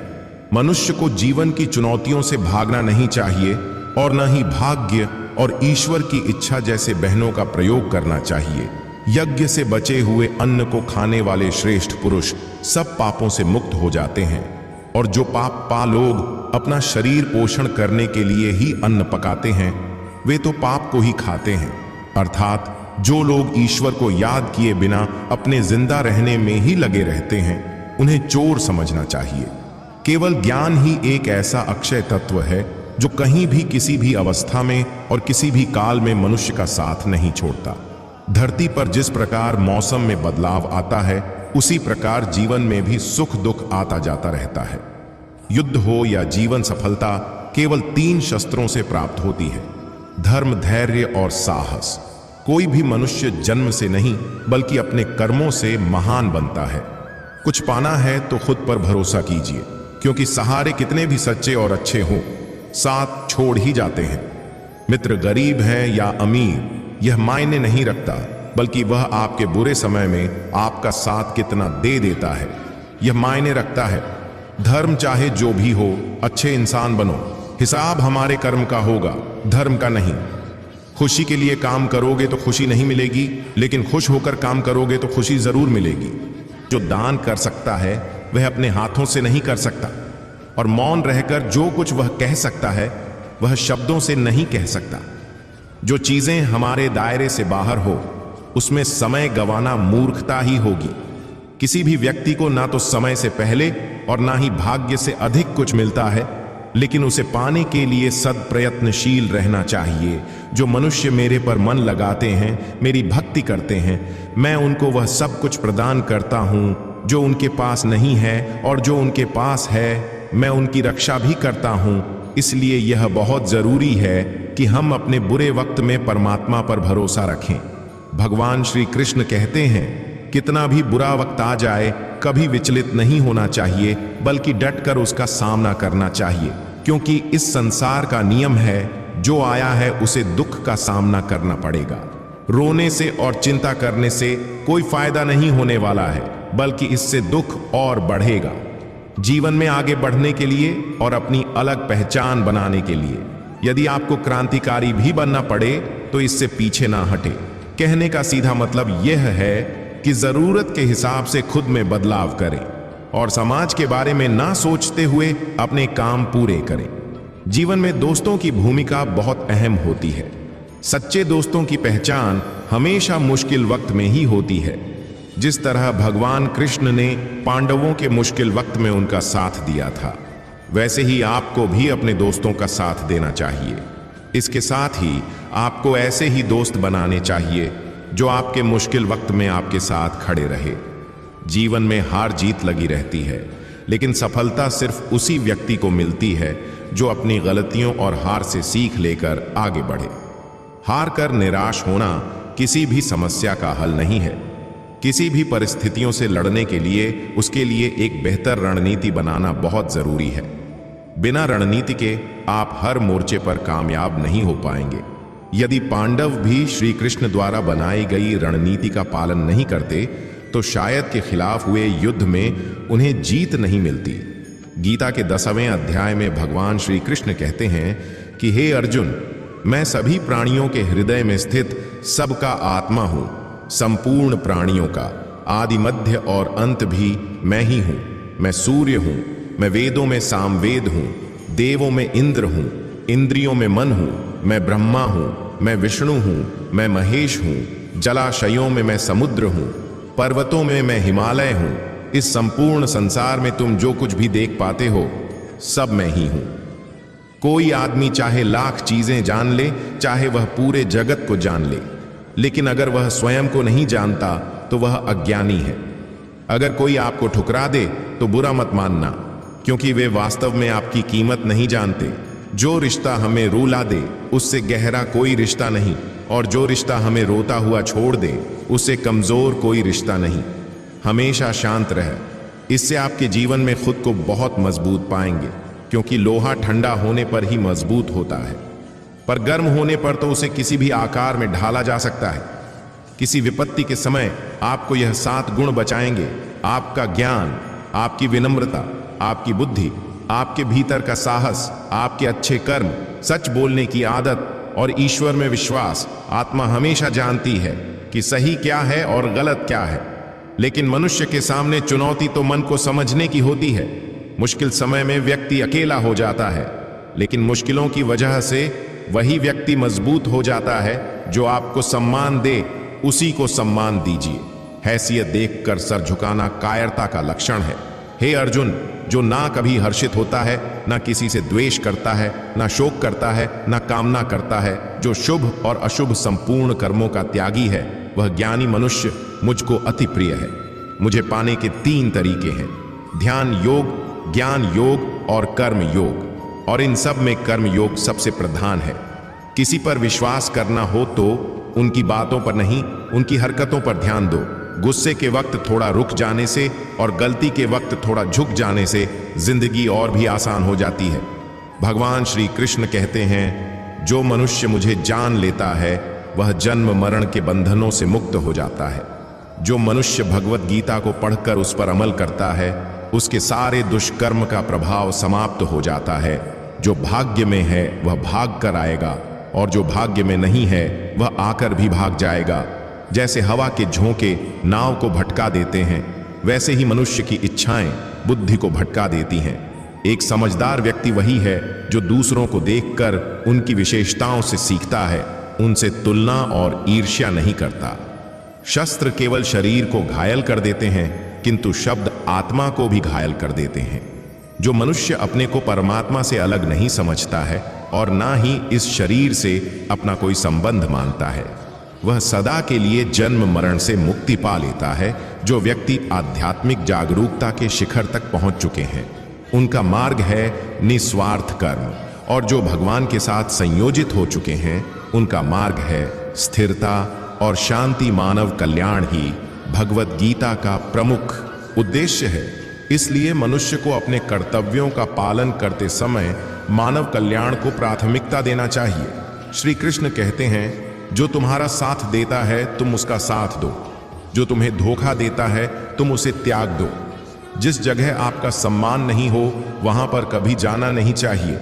मनुष्य को जीवन की चुनौतियों से भागना नहीं चाहिए और न ही भाग्य और ईश्वर की इच्छा जैसे बहनों का प्रयोग करना चाहिए। यज्ञ से बचे हुए अन्न को खाने वाले श्रेष्ठ पुरुष सब पापों से मुक्त हो जाते हैं, और जो पा लोग अपना शरीर पोषण करने के लिए ही अन्न पकाते हैं वे तो पाप को ही खाते हैं। अर्थात जो लोग ईश्वर को याद किए बिना अपने जिंदा रहने में ही लगे रहते हैं उन्हें चोर समझना चाहिए। केवल ज्ञान ही एक ऐसा अक्षय तत्व है जो कहीं भी किसी भी अवस्था में और किसी भी काल में मनुष्य का साथ नहीं छोड़ता। धरती पर जिस प्रकार मौसम में बदलाव आता है उसी प्रकार जीवन में भी सुख दुख आता जाता रहता है। युद्ध हो या जीवन सफलता केवल 3 शस्त्रों से प्राप्त होती है, धर्म, धैर्य और साहस। कोई भी मनुष्य जन्म से नहीं बल्कि अपने कर्मों से महान बनता है। कुछ पाना है तो खुद पर भरोसा कीजिए, क्योंकि सहारे कितने भी सच्चे और अच्छे हों साथ छोड़ ही जाते हैं। मित्र गरीब है या अमीर यह मायने नहीं रखता, बल्कि वह आपके बुरे समय में आपका साथ कितना दे देता है यह मायने रखता है। धर्म चाहे जो भी हो, अच्छे इंसान बनो। हिसाब हमारे कर्म का होगा, धर्म का नहीं। खुशी के लिए काम करोगे तो खुशी नहीं मिलेगी, लेकिन खुश होकर काम करोगे तो खुशी जरूर मिलेगी। जो दान कर सकता है वह अपने हाथों से नहीं कर सकता, और मौन रहकर जो कुछ वह कह सकता है वह शब्दों से नहीं कह सकता। जो चीजें हमारे दायरे से बाहर हो उसमें समय गंवाना मूर्खता ही होगी। किसी भी व्यक्ति को ना तो समय से पहले और ना ही भाग्य से अधिक कुछ मिलता है, लेकिन उसे पाने के लिए सदप्रयत्नशील रहना चाहिए। जो मनुष्य मेरे पर मन लगाते हैं, मेरी भक्ति करते हैं, मैं उनको वह सब कुछ प्रदान करता हूँ जो उनके पास नहीं है, और जो उनके पास है मैं उनकी रक्षा भी करता हूँ। इसलिए यह बहुत जरूरी है कि हम अपने बुरे वक्त में परमात्मा पर भरोसा रखें। भगवान श्री कृष्ण कहते हैं, कितना भी बुरा वक्त आ जाए कभी विचलित नहीं होना चाहिए, बल्कि डटकर उसका सामना करना चाहिए, क्योंकि इस संसार का नियम है जो आया है उसे दुख का सामना करना पड़ेगा। रोने से और चिंता करने से कोई फायदा नहीं होने वाला है, बल्कि इससे दुख और बढ़ेगा। जीवन में आगे बढ़ने के लिए और अपनी अलग पहचान बनाने के लिए यदि आपको क्रांतिकारी भी बनना पड़े तो इससे पीछे ना हटे। कहने का सीधा मतलब यह है कि जरूरत के हिसाब से खुद में बदलाव करें और समाज के बारे में ना सोचते हुए अपने काम पूरे करें। जीवन में दोस्तों की भूमिका बहुत अहम होती है। सच्चे दोस्तों की पहचान हमेशा मुश्किल वक्त में ही होती है। जिस तरह भगवान कृष्ण ने पांडवों के मुश्किल वक्त में उनका साथ दिया था, वैसे ही आपको भी अपने दोस्तों का साथ देना चाहिए। इसके साथ ही आपको ऐसे ही दोस्त बनाने चाहिए जो आपके मुश्किल वक्त में आपके साथ खड़े रहे। जीवन में हार जीत लगी रहती है, लेकिन सफलता सिर्फ उसी व्यक्ति को मिलती है जो अपनी गलतियों और हार से सीख लेकर आगे बढ़े। हार कर निराश होना किसी भी समस्या का हल नहीं है। किसी भी परिस्थितियों से लड़ने के लिए उसके लिए एक बेहतर रणनीति बनाना बहुत जरूरी है। बिना रणनीति के आप हर मोर्चे पर कामयाब नहीं हो पाएंगे। यदि पांडव भी श्री कृष्ण द्वारा बनाई गई रणनीति का पालन नहीं करते तो शायद के खिलाफ हुए युद्ध में उन्हें जीत नहीं मिलती। गीता के 10वें अध्याय में भगवान श्री कृष्ण कहते हैं कि हे अर्जुन, मैं सभी प्राणियों के हृदय में स्थित सबका आत्मा हूं, संपूर्ण प्राणियों का आदि मध्य और अंत भी मैं ही हूं। मैं सूर्य हूं, मैं वेदों में सामवेद हूं, देवों में इंद्र हूं, इंद्रियों में मन हूं, मैं ब्रह्मा हूं, मैं विष्णु हूं, मैं महेश हूं, जलाशयों में मैं समुद्र हूं, पर्वतों में मैं हिमालय हूं। इस संपूर्ण संसार में तुम जो कुछ भी देख पाते हो सब मैं ही हूं। कोई आदमी चाहे लाख चीजें जान ले, चाहे वह पूरे जगत को जान ले, लेकिन अगर वह स्वयं को नहीं जानता तो वह अज्ञानी है। अगर कोई आपको ठुकरा दे तो बुरा मत मानना, क्योंकि वे वास्तव में आपकी कीमत नहीं जानते। जो रिश्ता हमें रुला दे उससे गहरा कोई रिश्ता नहीं, और जो रिश्ता हमें रोता हुआ छोड़ दे उससे कमजोर कोई रिश्ता नहीं। हमेशा शांत रहे, इससे आपके जीवन में खुद को बहुत मजबूत पाएंगे, क्योंकि लोहा ठंडा होने पर ही मजबूत होता है, पर गर्म होने पर तो उसे किसी भी आकार में ढाला जा सकता है। किसी विपत्ति के समय आपको यह 7 गुण बचाएंगे: आपका ज्ञान, आपकी विनम्रता, आपकी बुद्धि, आपके भीतर का साहस, आपके अच्छे कर्म, सच बोलने की आदत और ईश्वर में विश्वास। आत्मा हमेशा जानती है कि सही क्या है और गलत क्या है, लेकिन मनुष्य के सामने चुनौती तो मन को समझने की होती है। मुश्किल समय में व्यक्ति अकेला हो जाता है, लेकिन मुश्किलों की वजह से वही व्यक्ति मजबूत हो जाता है। जो आपको सम्मान दे उसी को सम्मान दीजिए। हैसियत देखकर सर झुकाना कायरता का लक्षण है। हे अर्जुन, जो ना कभी हर्षित होता है, ना किसी से द्वेष करता है, ना शोक करता है, ना कामना करता है, जो शुभ और अशुभ संपूर्ण कर्मों का त्यागी है, वह ज्ञानी मनुष्य मुझको अति प्रिय है। मुझे पाने के 3 तरीके हैं, ध्यान योग, ज्ञान योग और कर्म योग, और इन सब में कर्म योग सबसे प्रधान है। किसी पर विश्वास करना हो तो उनकी बातों पर नहीं, उनकी हरकतों पर ध्यान दो। गुस्से के वक्त थोड़ा रुक जाने से और गलती के वक्त थोड़ा झुक जाने से जिंदगी और भी आसान हो जाती है। भगवान श्री कृष्ण कहते हैं, जो मनुष्य मुझे जान लेता है वह जन्म मरण के बंधनों से मुक्त हो जाता है। जो मनुष्य भगवत गीता को पढ़कर उस पर अमल करता है, उसके सारे दुष्कर्म का प्रभाव समाप्त हो जाता है। जो भाग्य में है वह भाग कर आएगा, और जो भाग्य में नहीं है वह आकर भी भाग जाएगा। जैसे हवा के झोंके नाव को भटका देते हैं, वैसे ही मनुष्य की इच्छाएं बुद्धि को भटका देती हैं। एक समझदार व्यक्ति वही है जो दूसरों को देखकर उनकी विशेषताओं से सीखता है, उनसे तुलना और ईर्ष्या नहीं करता। शस्त्र केवल शरीर को घायल कर देते हैं, किंतु शब्द आत्मा को भी घायल कर देते हैं। जो मनुष्य अपने को परमात्मा से अलग नहीं समझता है और ना ही इस शरीर से अपना कोई संबंध मानता है, वह सदा के लिए जन्म मरण से मुक्ति पा लेता है। जो व्यक्ति आध्यात्मिक जागरूकता के शिखर तक पहुंच चुके हैं, उनका मार्ग है निस्वार्थ कर्म, और जो भगवान के साथ संयोजित हो चुके हैं, उनका मार्ग है स्थिरता और शांति। मानव कल्याण ही भगवत गीता का प्रमुख उद्देश्य है। इसलिए मनुष्य को अपने कर्तव्यों का पालन करते समय मानव कल्याण को प्राथमिकता देना चाहिए। श्री कृष्ण कहते हैं, जो तुम्हारा साथ देता है तुम उसका साथ दो, जो तुम्हें धोखा देता है तुम उसे त्याग दो। जिस जगह आपका सम्मान नहीं हो वहां पर कभी जाना नहीं चाहिए,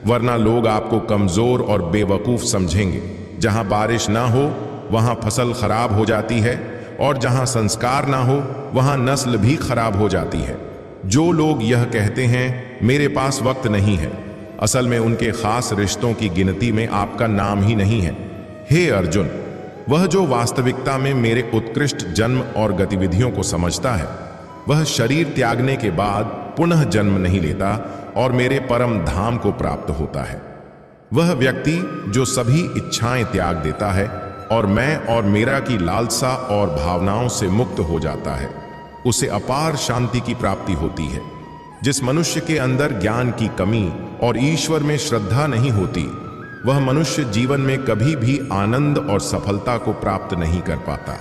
वरना लोग आपको कमजोर और बेवकूफ समझेंगे। जहां बारिश ना हो वहां फसल खराब हो जाती है, और जहां संस्कार ना हो वहां नस्ल भी खराब हो जाती है। जो लोग यह कहते हैं मेरे पास वक्त नहीं है, असल में उनके खास रिश्तों की गिनती में आपका नाम ही नहीं है। हे अर्जुन, वह जो वास्तविकता में मेरे उत्कृष्ट जन्म और गतिविधियों को समझता है, वह शरीर त्यागने के बाद पुनः जन्म नहीं लेता और मेरे परम धाम को प्राप्त होता है। वह व्यक्ति जो सभी इच्छाएं त्याग देता है और मैं और मेरा की लालसा और भावनाओं से मुक्त हो जाता है, उसे अपार शांति की प्राप्ति होती है। जिस मनुष्य के अंदर ज्ञान की कमी और ईश्वर में श्रद्धा नहीं होती, वह मनुष्य जीवन में कभी भी आनंद और सफलता को प्राप्त नहीं कर पाता।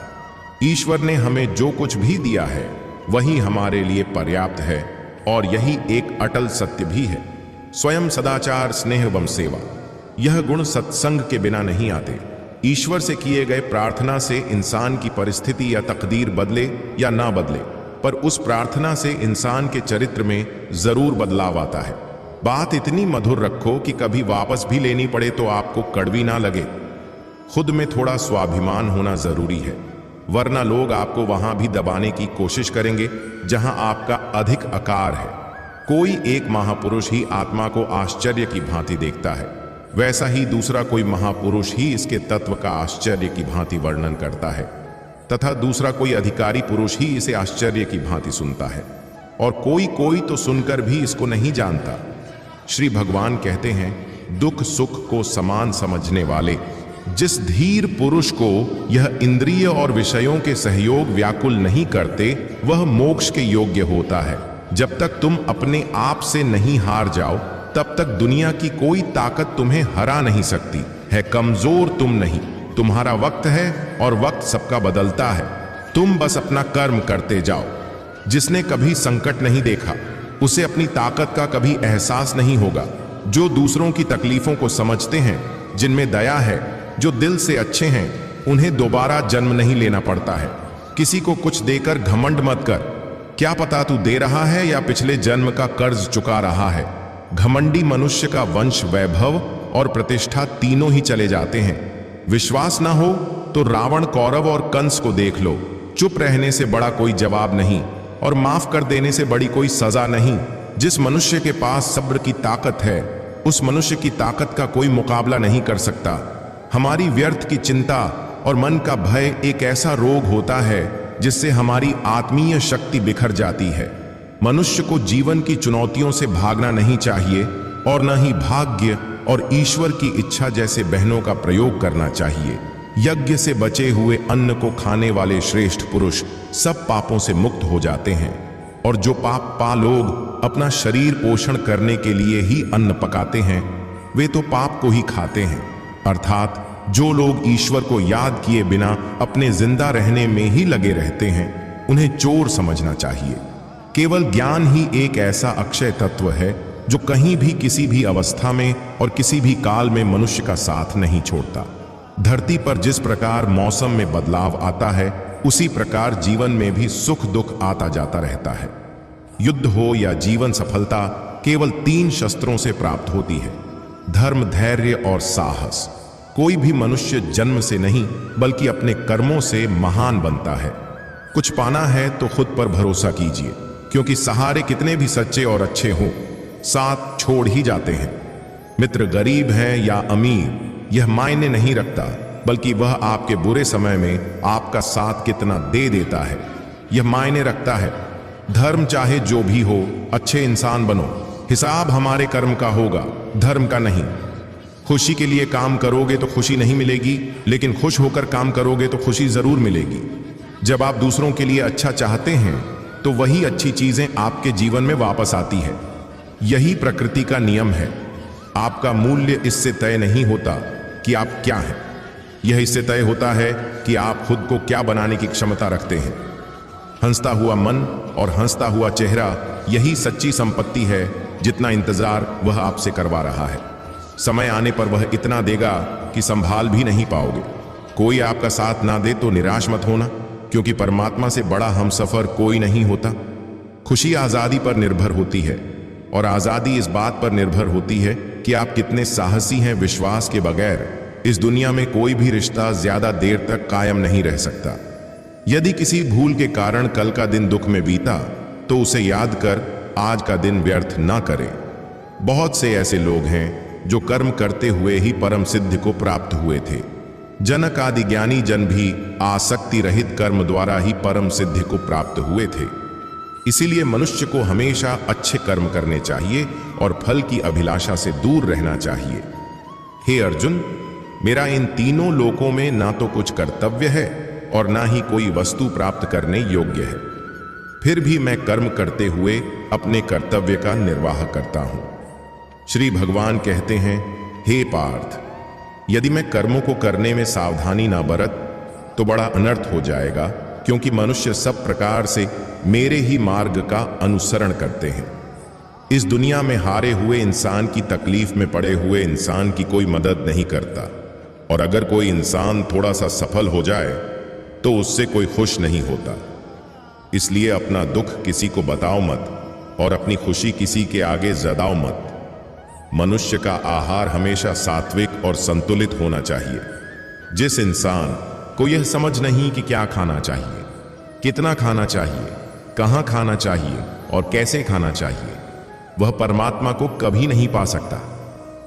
ईश्वर ने हमें जो कुछ भी दिया है वही हमारे लिए पर्याप्त है, और यही एक अटल सत्य भी है। स्वयं सदाचार, स्नेह एवं सेवा, यह गुण सत्संग के बिना नहीं आते। ईश्वर से किए गए प्रार्थना से इंसान की परिस्थिति या तकदीर बदले या ना बदले, पर उस प्रार्थना से इंसान के चरित्र में जरूर बदलाव आता है। बात इतनी मधुर रखो कि कभी वापस भी लेनी पड़े तो आपको कड़वी ना लगे। खुद में थोड़ा स्वाभिमान होना जरूरी है, वरना लोग आपको वहां भी दबाने की कोशिश करेंगे जहां आपका अधिक आकार है। कोई एक महापुरुष ही आत्मा को आश्चर्य की भांति देखता है, वैसा ही दूसरा कोई महापुरुष ही इसके तत्व का आश्चर्य की भांति वर्णन करता है, तथा दूसरा कोई अधिकारी पुरुष ही इसे आश्चर्य की भांति सुनता है, और कोई तो सुनकर भी इसको नहीं जानता। श्री भगवान कहते हैं, दुख सुख को समान समझने वाले जिस धीर पुरुष को यह इंद्रिय और विषयों के सहयोग व्याकुल नहीं करते, वह मोक्ष के योग्य होता है। जब तक तुम अपने आप से नहीं हार जाओ, तब तक दुनिया की कोई ताकत तुम्हें हरा नहीं सकती है। कमजोर तुम नहीं, तुम्हारा वक्त है और वक्त सबका बदलता है। तुम बस अपना कर्म करते जाओ। जिसने कभी संकट नहीं देखा, उसे अपनी ताकत का कभी एहसास नहीं होगा। जो दूसरों की तकलीफों को समझते हैं, जिनमें दया है, जो दिल से अच्छे हैं, उन्हें दोबारा जन्म नहीं लेना पड़ता है। किसी को कुछ देकर घमंड मत कर, क्या पता तू दे रहा है या पिछले जन्म का कर्ज चुका रहा है। घमंडी मनुष्य का वंश, वैभव और प्रतिष्ठा तीनों ही चले जाते हैं। विश्वास ना हो तो रावण, कौरव और कंस को देख लो। चुप रहने से बड़ा कोई जवाब नहीं और माफ कर देने से बड़ी कोई सजा नहीं। जिस मनुष्य के पास सब्र की ताकत है, उस मनुष्य की ताकत का कोई मुकाबला नहीं कर सकता। हमारी व्यर्थ की चिंता और मन का भय एक ऐसा रोग होता है जिससे हमारी आत्मीय शक्ति बिखर जाती है। मनुष्य को जीवन की चुनौतियों से भागना नहीं चाहिए और न ही भाग्य और ईश्वर की इच्छा जैसे बहनों का प्रयोग करना चाहिए। यज्ञ से बचे हुए अन्न को खाने वाले श्रेष्ठ पुरुष सब पापों से मुक्त हो जाते हैं, और जो पा लोग अपना शरीर पोषण करने के लिए ही अन्न पकाते हैं, वे तो पाप को ही खाते हैं। अर्थात जो लोग ईश्वर को याद किए बिना अपने जिंदा रहने में ही लगे रहते हैं, उन्हें चोर समझना चाहिए। केवल ज्ञान ही एक ऐसा अक्षय तत्व है जो कहीं भी, किसी भी अवस्था में और किसी भी काल में मनुष्य का साथ नहीं छोड़ता। धरती पर जिस प्रकार मौसम में बदलाव आता है, उसी प्रकार जीवन में भी सुख दुख आता जाता रहता है। युद्ध हो या जीवन सफलता केवल 3 शस्त्रों से प्राप्त होती है: धर्म, धैर्य और साहस। कोई भी मनुष्य जन्म से नहीं बल्कि अपने कर्मों से महान बनता है। कुछ पाना है तो खुद पर भरोसा कीजिए, क्योंकि सहारे कितने भी सच्चे और अच्छे हों, साथ छोड़ ही जाते हैं। मित्र गरीब हैं या अमीर, यह मायने नहीं रखता, बल्कि वह आपके बुरे समय में आपका साथ कितना दे देता है, यह मायने रखता है। धर्म चाहे जो भी हो, अच्छे इंसान बनो। हिसाब हमारे कर्म का होगा, धर्म का नहीं। खुशी के लिए काम करोगे तो खुशी नहीं मिलेगी, लेकिन खुश होकर काम करोगे तो खुशी जरूर मिलेगी। जब आप दूसरों के लिए अच्छा चाहते हैं तो वही अच्छी चीजें आपके जीवन में वापस आती है। यही प्रकृति का नियम है। आपका मूल्य इससे तय नहीं होता कि आप क्या हैं, यह इससे तय होता है कि आप खुद को क्या बनाने की क्षमता रखते हैं। हंसता हुआ मन और हंसता हुआ चेहरा, यही सच्ची संपत्ति है। जितना इंतजार वह आपसे करवा रहा है, समय आने पर वह इतना देगा कि संभाल भी नहीं पाओगे। कोई आपका साथ ना दे तो निराश मत होना, क्योंकि परमात्मा से बड़ा हमसफर कोई नहीं होता। खुशी आजादी पर निर्भर होती है, और आजादी इस बात पर निर्भर होती है कि आप कितने साहसी हैं। विश्वास के बगैर इस दुनिया में कोई भी रिश्ता ज्यादा देर तक कायम नहीं रह सकता। यदि किसी भूल के कारण कल का दिन दुख में बीता, तो उसे याद कर आज का दिन व्यर्थ ना करें। बहुत से ऐसे लोग हैं जो कर्म करते हुए ही परम सिद्धि को प्राप्त हुए थे। जनक आदि ज्ञानी जन भी आसक्ति रहित कर्म द्वारा ही परम सिद्धि को प्राप्त हुए थे। इसीलिए मनुष्य को हमेशा अच्छे कर्म करने चाहिए और फल की अभिलाषा से दूर रहना चाहिए। हे अर्जुन, मेरा इन तीनों लोकों में ना तो कुछ कर्तव्य है और ना ही कोई वस्तु प्राप्त करने योग्य है। फिर भी मैं कर्म करते हुए अपने कर्तव्य का निर्वाह करता हूं। श्री भगवान कहते हैं, हे पार्थ, यदि मैं कर्मों को करने में सावधानी ना बरत तो बड़ा अनर्थ हो जाएगा, क्योंकि मनुष्य सब प्रकार से मेरे ही मार्ग का अनुसरण करते हैं। इस दुनिया में हारे हुए इंसान की तकलीफ में पड़े हुए इंसान की कोई मदद नहीं करता, और अगर कोई इंसान थोड़ा सा सफल हो जाए तो उससे कोई खुश नहीं होता। इसलिए अपना दुख किसी को बताओ मत और अपनी खुशी किसी के आगे जताओ मत। मनुष्य का आहार हमेशा सात्विक और संतुलित होना चाहिए। जिस इंसान को यह समझ नहीं कि क्या खाना चाहिए, कितना खाना चाहिए, कहाँ खाना चाहिए और कैसे खाना चाहिए, वह परमात्मा को कभी नहीं पा सकता।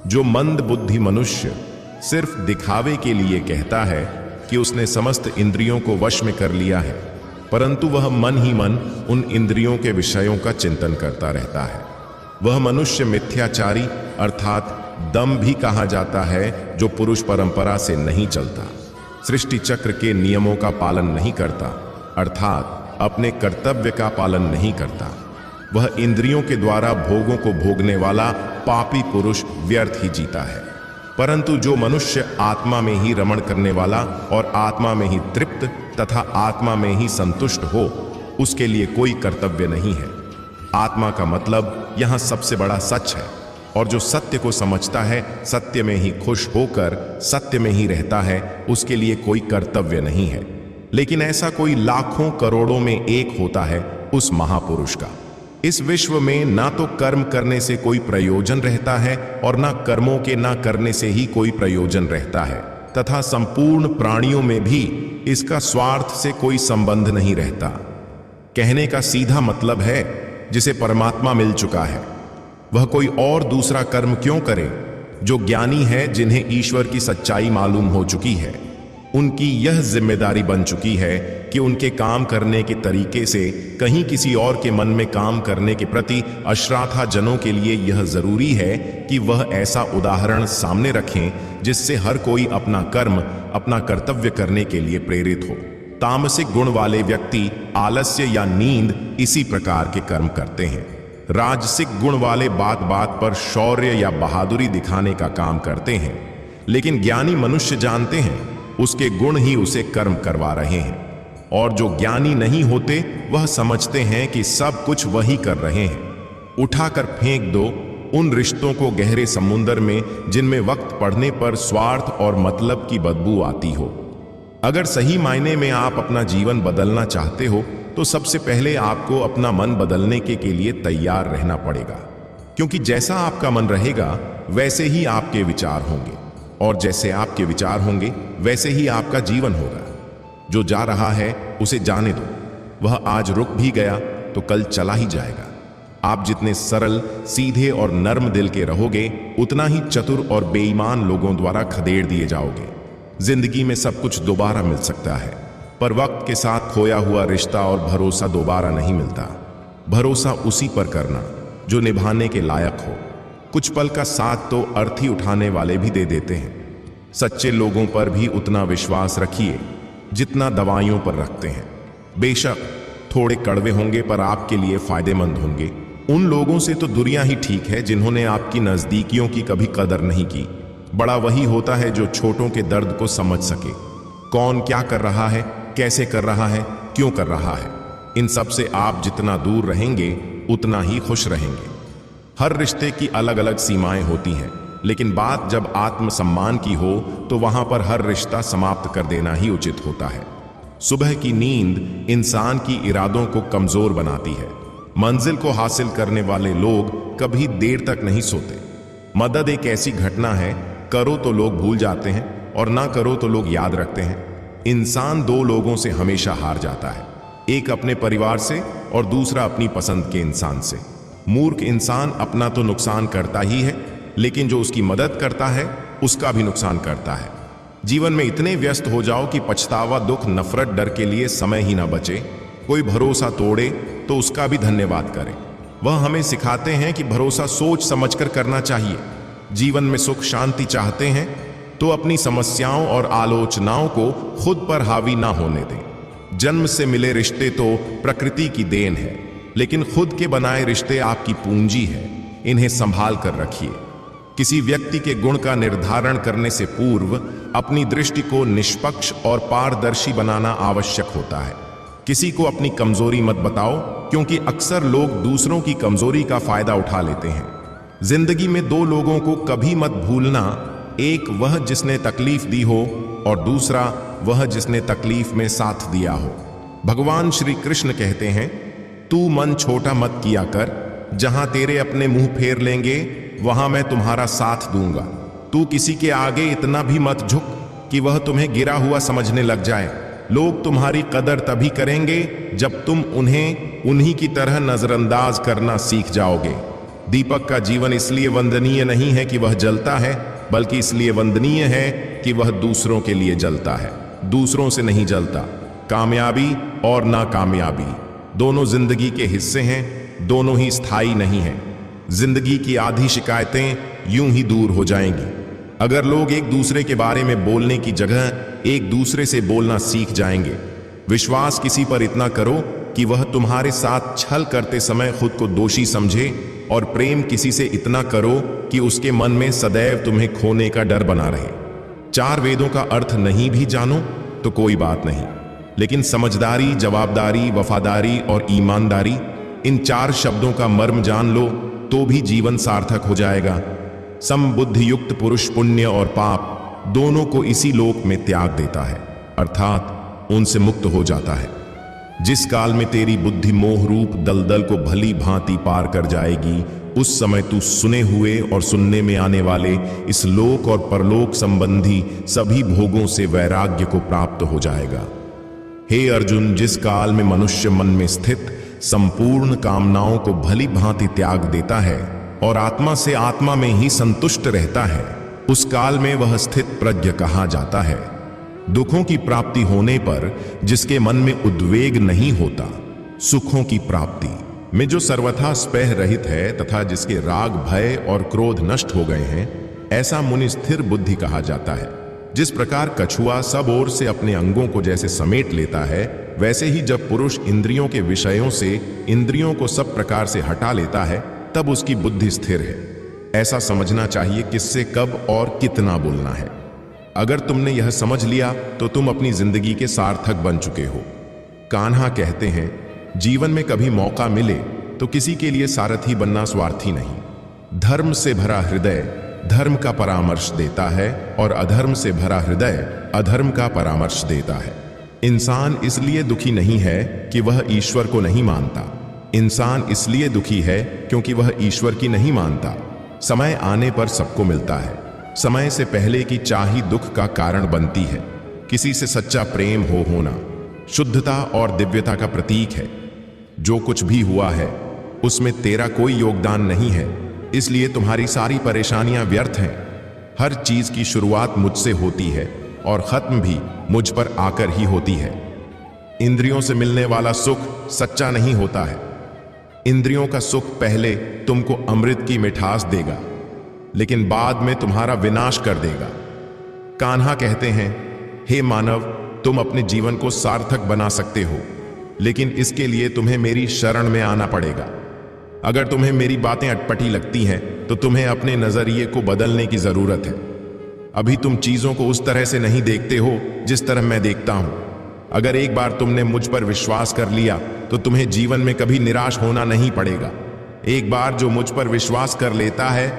जो मंद बुद्धि मनुष्य सिर्फ दिखावे के लिए कहता है कि उसने समस्त इंद्रियों को वश में कर लिया है, परंतु वह मन ही मन उन इंद्रियों के विषयों का चिंतन करता रहता है, वह मनुष्य मिथ्याचारी अर्थात दम भी कहा जाता है, जो पुरुष परंपरा से नहीं चलता, सृष्टि चक्र के नियमों का पालन नहीं करता, अर्थात अपने कर्तव्य का पालन नहीं करता। वह इंद्रियों के द्वारा भोगों को भोगने वाला पापी पुरुष व्यर्थ ही जीता है। परंतु जो मनुष्य आत्मा में ही रमण करने वाला और आत्मा में ही तृप्त तथा आत्मा में ही संतुष्ट हो, उसके लिए कोई कर्तव्य नहीं है। आत्मा का मतलब यहाँ सबसे बड़ा सच है, और जो सत्य को समझता है, सत्य में ही खुश होकर सत्य में ही रहता है, उसके लिए कोई कर्तव्य नहीं है। लेकिन ऐसा कोई लाखों करोड़ों में एक होता है उस महापुरुष का। इस विश्व में ना तो कर्म करने से कोई प्रयोजन रहता है और ना कर्मों के ना करने से ही कोई प्रयोजन रहता है, तथा संपूर्ण प्राणियों में भी इसका स्वार्थ से कोई संबंध नहीं रहता। कहने का सीधा मतलब है, जिसे परमात्मा मिल चुका है वह कोई और दूसरा कर्म क्यों करे। जो ज्ञानी है, जिन्हें ईश्वर की सच्चाई मालूम हो चुकी है, उनकी यह जिम्मेदारी बन चुकी है कि उनके काम करने के तरीके से कहीं किसी और के मन में काम करने के प्रति अश्राथा जनों के लिए यह जरूरी है कि वह ऐसा उदाहरण सामने रखें जिससे हर कोई अपना कर्म, अपना कर्तव्य करने के लिए प्रेरित हो। तामसिक गुण वाले व्यक्ति आलस्य या नींद इसी प्रकार के कर्म करते हैं। राजसिक गुण वाले बात बात पर शौर्य या बहादुरी दिखाने का काम करते हैं, लेकिन ज्ञानी मनुष्य जानते हैं उसके गुण ही उसे कर्म करवा रहे हैं। और जो ज्ञानी नहीं होते वह समझते हैं कि सब कुछ वही कर रहे हैं। उठाकर फेंक दो उन रिश्तों को गहरे समुंदर में जिनमें वक्त पड़ने पर स्वार्थ और मतलब की बदबू आती हो। अगर सही मायने में आप अपना जीवन बदलना चाहते हो तो सबसे पहले आपको अपना मन बदलने के लिए तैयार रहना पड़ेगा, क्योंकि जैसा आपका मन रहेगा वैसे ही आपके विचार होंगे, और जैसे आपके विचार होंगे वैसे ही आपका जीवन होगा। जो जा रहा है उसे जाने दो, वह आज रुक भी गया तो कल चला ही जाएगा। आप जितने सरल, सीधे और नर्म दिल के रहोगे, उतना ही चतुर और बेईमान लोगों द्वारा खदेड़ दिए जाओगे। जिंदगी में सब कुछ दोबारा मिल सकता है, पर वक्त के साथ खोया हुआ रिश्ता और भरोसा दोबारा नहीं मिलता। भरोसा उसी पर करना जो निभाने के लायक हो। कुछ पल का साथ तो अर्थी उठाने वाले भी दे देते हैं। सच्चे लोगों पर भी उतना विश्वास रखिए जितना दवाइयों पर रखते हैं। बेशक थोड़े कड़वे होंगे पर आपके लिए फायदेमंद होंगे। उन लोगों से तो दुनिया ही ठीक है जिन्होंने आपकी नजदीकियों की कभी कदर नहीं की। बड़ा वही होता है जो छोटों के दर्द को समझ सके। कौन क्या कर रहा है, कैसे कर रहा है, क्यों कर रहा है, इन सब से आप जितना दूर रहेंगे उतना ही खुश रहेंगे। हर रिश्ते की अलग अलग सीमाएं होती हैं, लेकिन बात जब आत्मसम्मान की हो तो वहां पर हर रिश्ता समाप्त कर देना ही उचित होता है। सुबह की नींद इंसान की इरादों को कमजोर बनाती है। मंजिल को हासिल करने वाले लोग कभी देर तक नहीं सोते। मदद एक ऐसी घटना है, करो तो लोग भूल जाते हैं और ना करो तो लोग याद रखते हैं। इंसान दो लोगों से हमेशा हार जाता है, एक अपने परिवार से और दूसरा अपनी पसंद के इंसान से। मूर्ख इंसान अपना तो नुकसान करता ही है, लेकिन जो उसकी मदद करता है उसका भी नुकसान करता है। जीवन में इतने व्यस्त हो जाओ कि पछतावा, दुख, नफरत, डर के लिए समय ही ना बचे। कोई भरोसा तोड़े तो उसका भी धन्यवाद करें। वह हमें सिखाते हैं कि भरोसा सोच समझकर करना चाहिए। जीवन में सुख शांति चाहते हैं तो अपनी समस्याओं और आलोचनाओं को खुद पर हावी ना होने दें। जन्म से मिले रिश्ते तो प्रकृति की देन है, लेकिन खुद के बनाए रिश्ते आपकी पूंजी है। इन्हें संभाल कर रखिए। किसी व्यक्ति के गुण का निर्धारण करने से पूर्व अपनी दृष्टि को निष्पक्ष और पारदर्शी बनाना आवश्यक होता है। किसी को अपनी कमजोरी मत बताओ, क्योंकि अक्सर लोग दूसरों की कमजोरी का फायदा उठा लेते हैं। जिंदगी में दो लोगों को कभी मत भूलना, एक वह जिसने तकलीफ दी हो और दूसरा वह जिसने तकलीफ में साथ दिया हो। भगवान श्री कृष्ण कहते हैं, तू मन छोटा मत किया कर, जहां तेरे अपने मुंह फेर लेंगे वहां मैं तुम्हारा साथ दूंगा। तू किसी के आगे इतना भी मत झुक कि वह तुम्हें गिरा हुआ समझने लग जाए। लोग तुम्हारी कदर तभी करेंगे जब तुम उन्हें उन्हीं की तरह नजरअंदाज करना सीख जाओगे। दीपक का जीवन इसलिए वंदनीय नहीं है कि वह जलता है, बल्कि इसलिए वंदनीय है कि वह दूसरों के लिए जलता है, दूसरों से नहीं जलता। कामयाबी और नाकामयाबी दोनों जिंदगी के हिस्से हैं, दोनों ही स्थायी नहीं हैं। जिंदगी की आधी शिकायतें यूं ही दूर हो जाएंगी अगर लोग एक दूसरे के बारे में बोलने की जगह एक दूसरे से बोलना सीख जाएंगे। विश्वास किसी पर इतना करो कि वह तुम्हारे साथ छल करते समय खुद को दोषी समझे, और प्रेम किसी से इतना करो कि उसके मन में सदैव तुम्हें खोने का डर बना रहे। चार वेदों का अर्थ नहीं भी जानो तो कोई बात नहीं, लेकिन समझदारी, जवाबदारी, वफादारी और ईमानदारी, इन चार शब्दों का मर्म जान लो तो भी जीवन सार्थक हो जाएगा। समबुद्धि युक्त पुरुष पुण्य और पाप दोनों को इसी लोक में त्याग देता है, अर्थात उनसे मुक्त हो जाता है। जिस काल में तेरी बुद्धि मोह रूप दलदल को भली भांति पार कर जाएगी, उस समय तू सुने हुए और सुनने में आने वाले इस लोक और परलोक संबंधी सभी भोगों से वैराग्य को प्राप्त हो जाएगा। हे अर्जुन, जिस काल में मनुष्य मन में स्थित संपूर्ण कामनाओं को भली भांति त्याग देता है और आत्मा से आत्मा में ही संतुष्ट रहता है, उस काल में वह स्थित प्रज्ञ कहा जाता है। दुखों की प्राप्ति होने पर जिसके मन में उद्वेग नहीं होता, सुखों की प्राप्ति में जो सर्वथा स्पेह रहित है तथा जिसके राग भय और क्रोध नष्ट हो गए हैं, ऐसा मुनि स्थिर बुद्धि कहा जाता है। जिस प्रकार कछुआ सब ओर से अपने अंगों को जैसे समेट लेता है, वैसे ही जब पुरुष इंद्रियों के विषयों से इंद्रियों को सब प्रकार से हटा लेता है, तब उसकी बुद्धि स्थिर है। ऐसा समझना चाहिए किससे कब और कितना बोलना है। अगर तुमने यह समझ लिया तो तुम अपनी जिंदगी के सार्थक बन चुके हो। कान्हा कहते हैं, जीवन में कभी मौका मिले तो किसी के लिए सारथी बनना स्वार्थी नहीं। धर्म से भरा हृदय धर्म का परामर्श देता है और अधर्म से भरा हृदय अधर्म का परामर्श देता है। इंसान इसलिए दुखी नहीं है कि वह ईश्वर को नहीं मानता। इंसान इसलिए दुखी है क्योंकि वह ईश्वर की नहीं मानता। समय आने पर सबको मिलता है। समय से पहले की चाह दुख का कारण बनती है। किसी से सच्चा प्रेम होना शुद्धता और दिव्यता का प्रतीक है। जो कुछ भी हुआ है उसमें तेरा कोई योगदान नहीं है, इसलिए तुम्हारी सारी परेशानियां व्यर्थ हैं। हर चीज की शुरुआत मुझसे होती है और खत्म भी मुझ पर आकर ही होती है। इंद्रियों से मिलने वाला सुख सच्चा नहीं होता है। इंद्रियों का सुख पहले तुमको अमृत की मिठास देगा, लेकिन बाद में तुम्हारा विनाश कर देगा। कान्हा कहते हैं, हे मानव, तुम अपने जीवन को सार्थक बना सकते हो, लेकिन इसके लिए तुम्हें मेरी शरण में आना पड़ेगा। अगर तुम्हें मेरी बातें अटपटी लगती हैं तो तुम्हें अपने नजरिए को बदलने की जरूरत है। अभी तुम चीजों को उस तरह से नहीं देखते हो जिस तरह मैं देखता हूं। अगर एक बार तुमने मुझ पर विश्वास कर लिया तो तुम्हें जीवन में कभी निराश होना नहीं पड़ेगा। एक बार जो मुझ पर विश्वास कर लेता है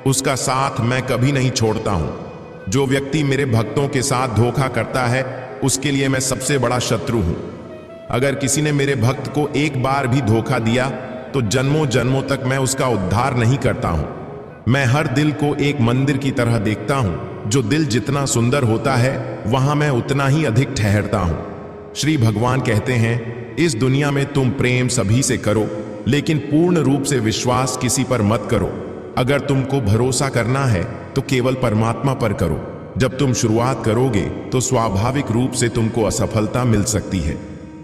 उसका साथ मैं कभी नहीं छोड़ता हूं। जो व्यक्ति मेरे भक्तों के साथ धोखा करता है उसके लिए मैं सबसे बड़ा शत्रु हूं। अगर किसी ने मेरे भक्त को एक बार भी धोखा दिया तो जन्मों जन्मों तक मैं उसका उद्धार नहीं करता हूं। मैं हर दिल को एक मंदिर की तरह देखता हूं। जो दिल जितना सुंदर होता है वहां मैं उतना ही अधिक ठहरता हूं। श्री भगवान कहते हैं, इस दुनिया में तुम प्रेम सभी से करो, लेकिन पूर्ण रूप से विश्वास किसी पर मत करो। अगर तुमको भरोसा करना है तो केवल परमात्मा पर करो। जब तुम शुरुआत करोगे तो स्वाभाविक रूप से तुमको असफलता मिल सकती है।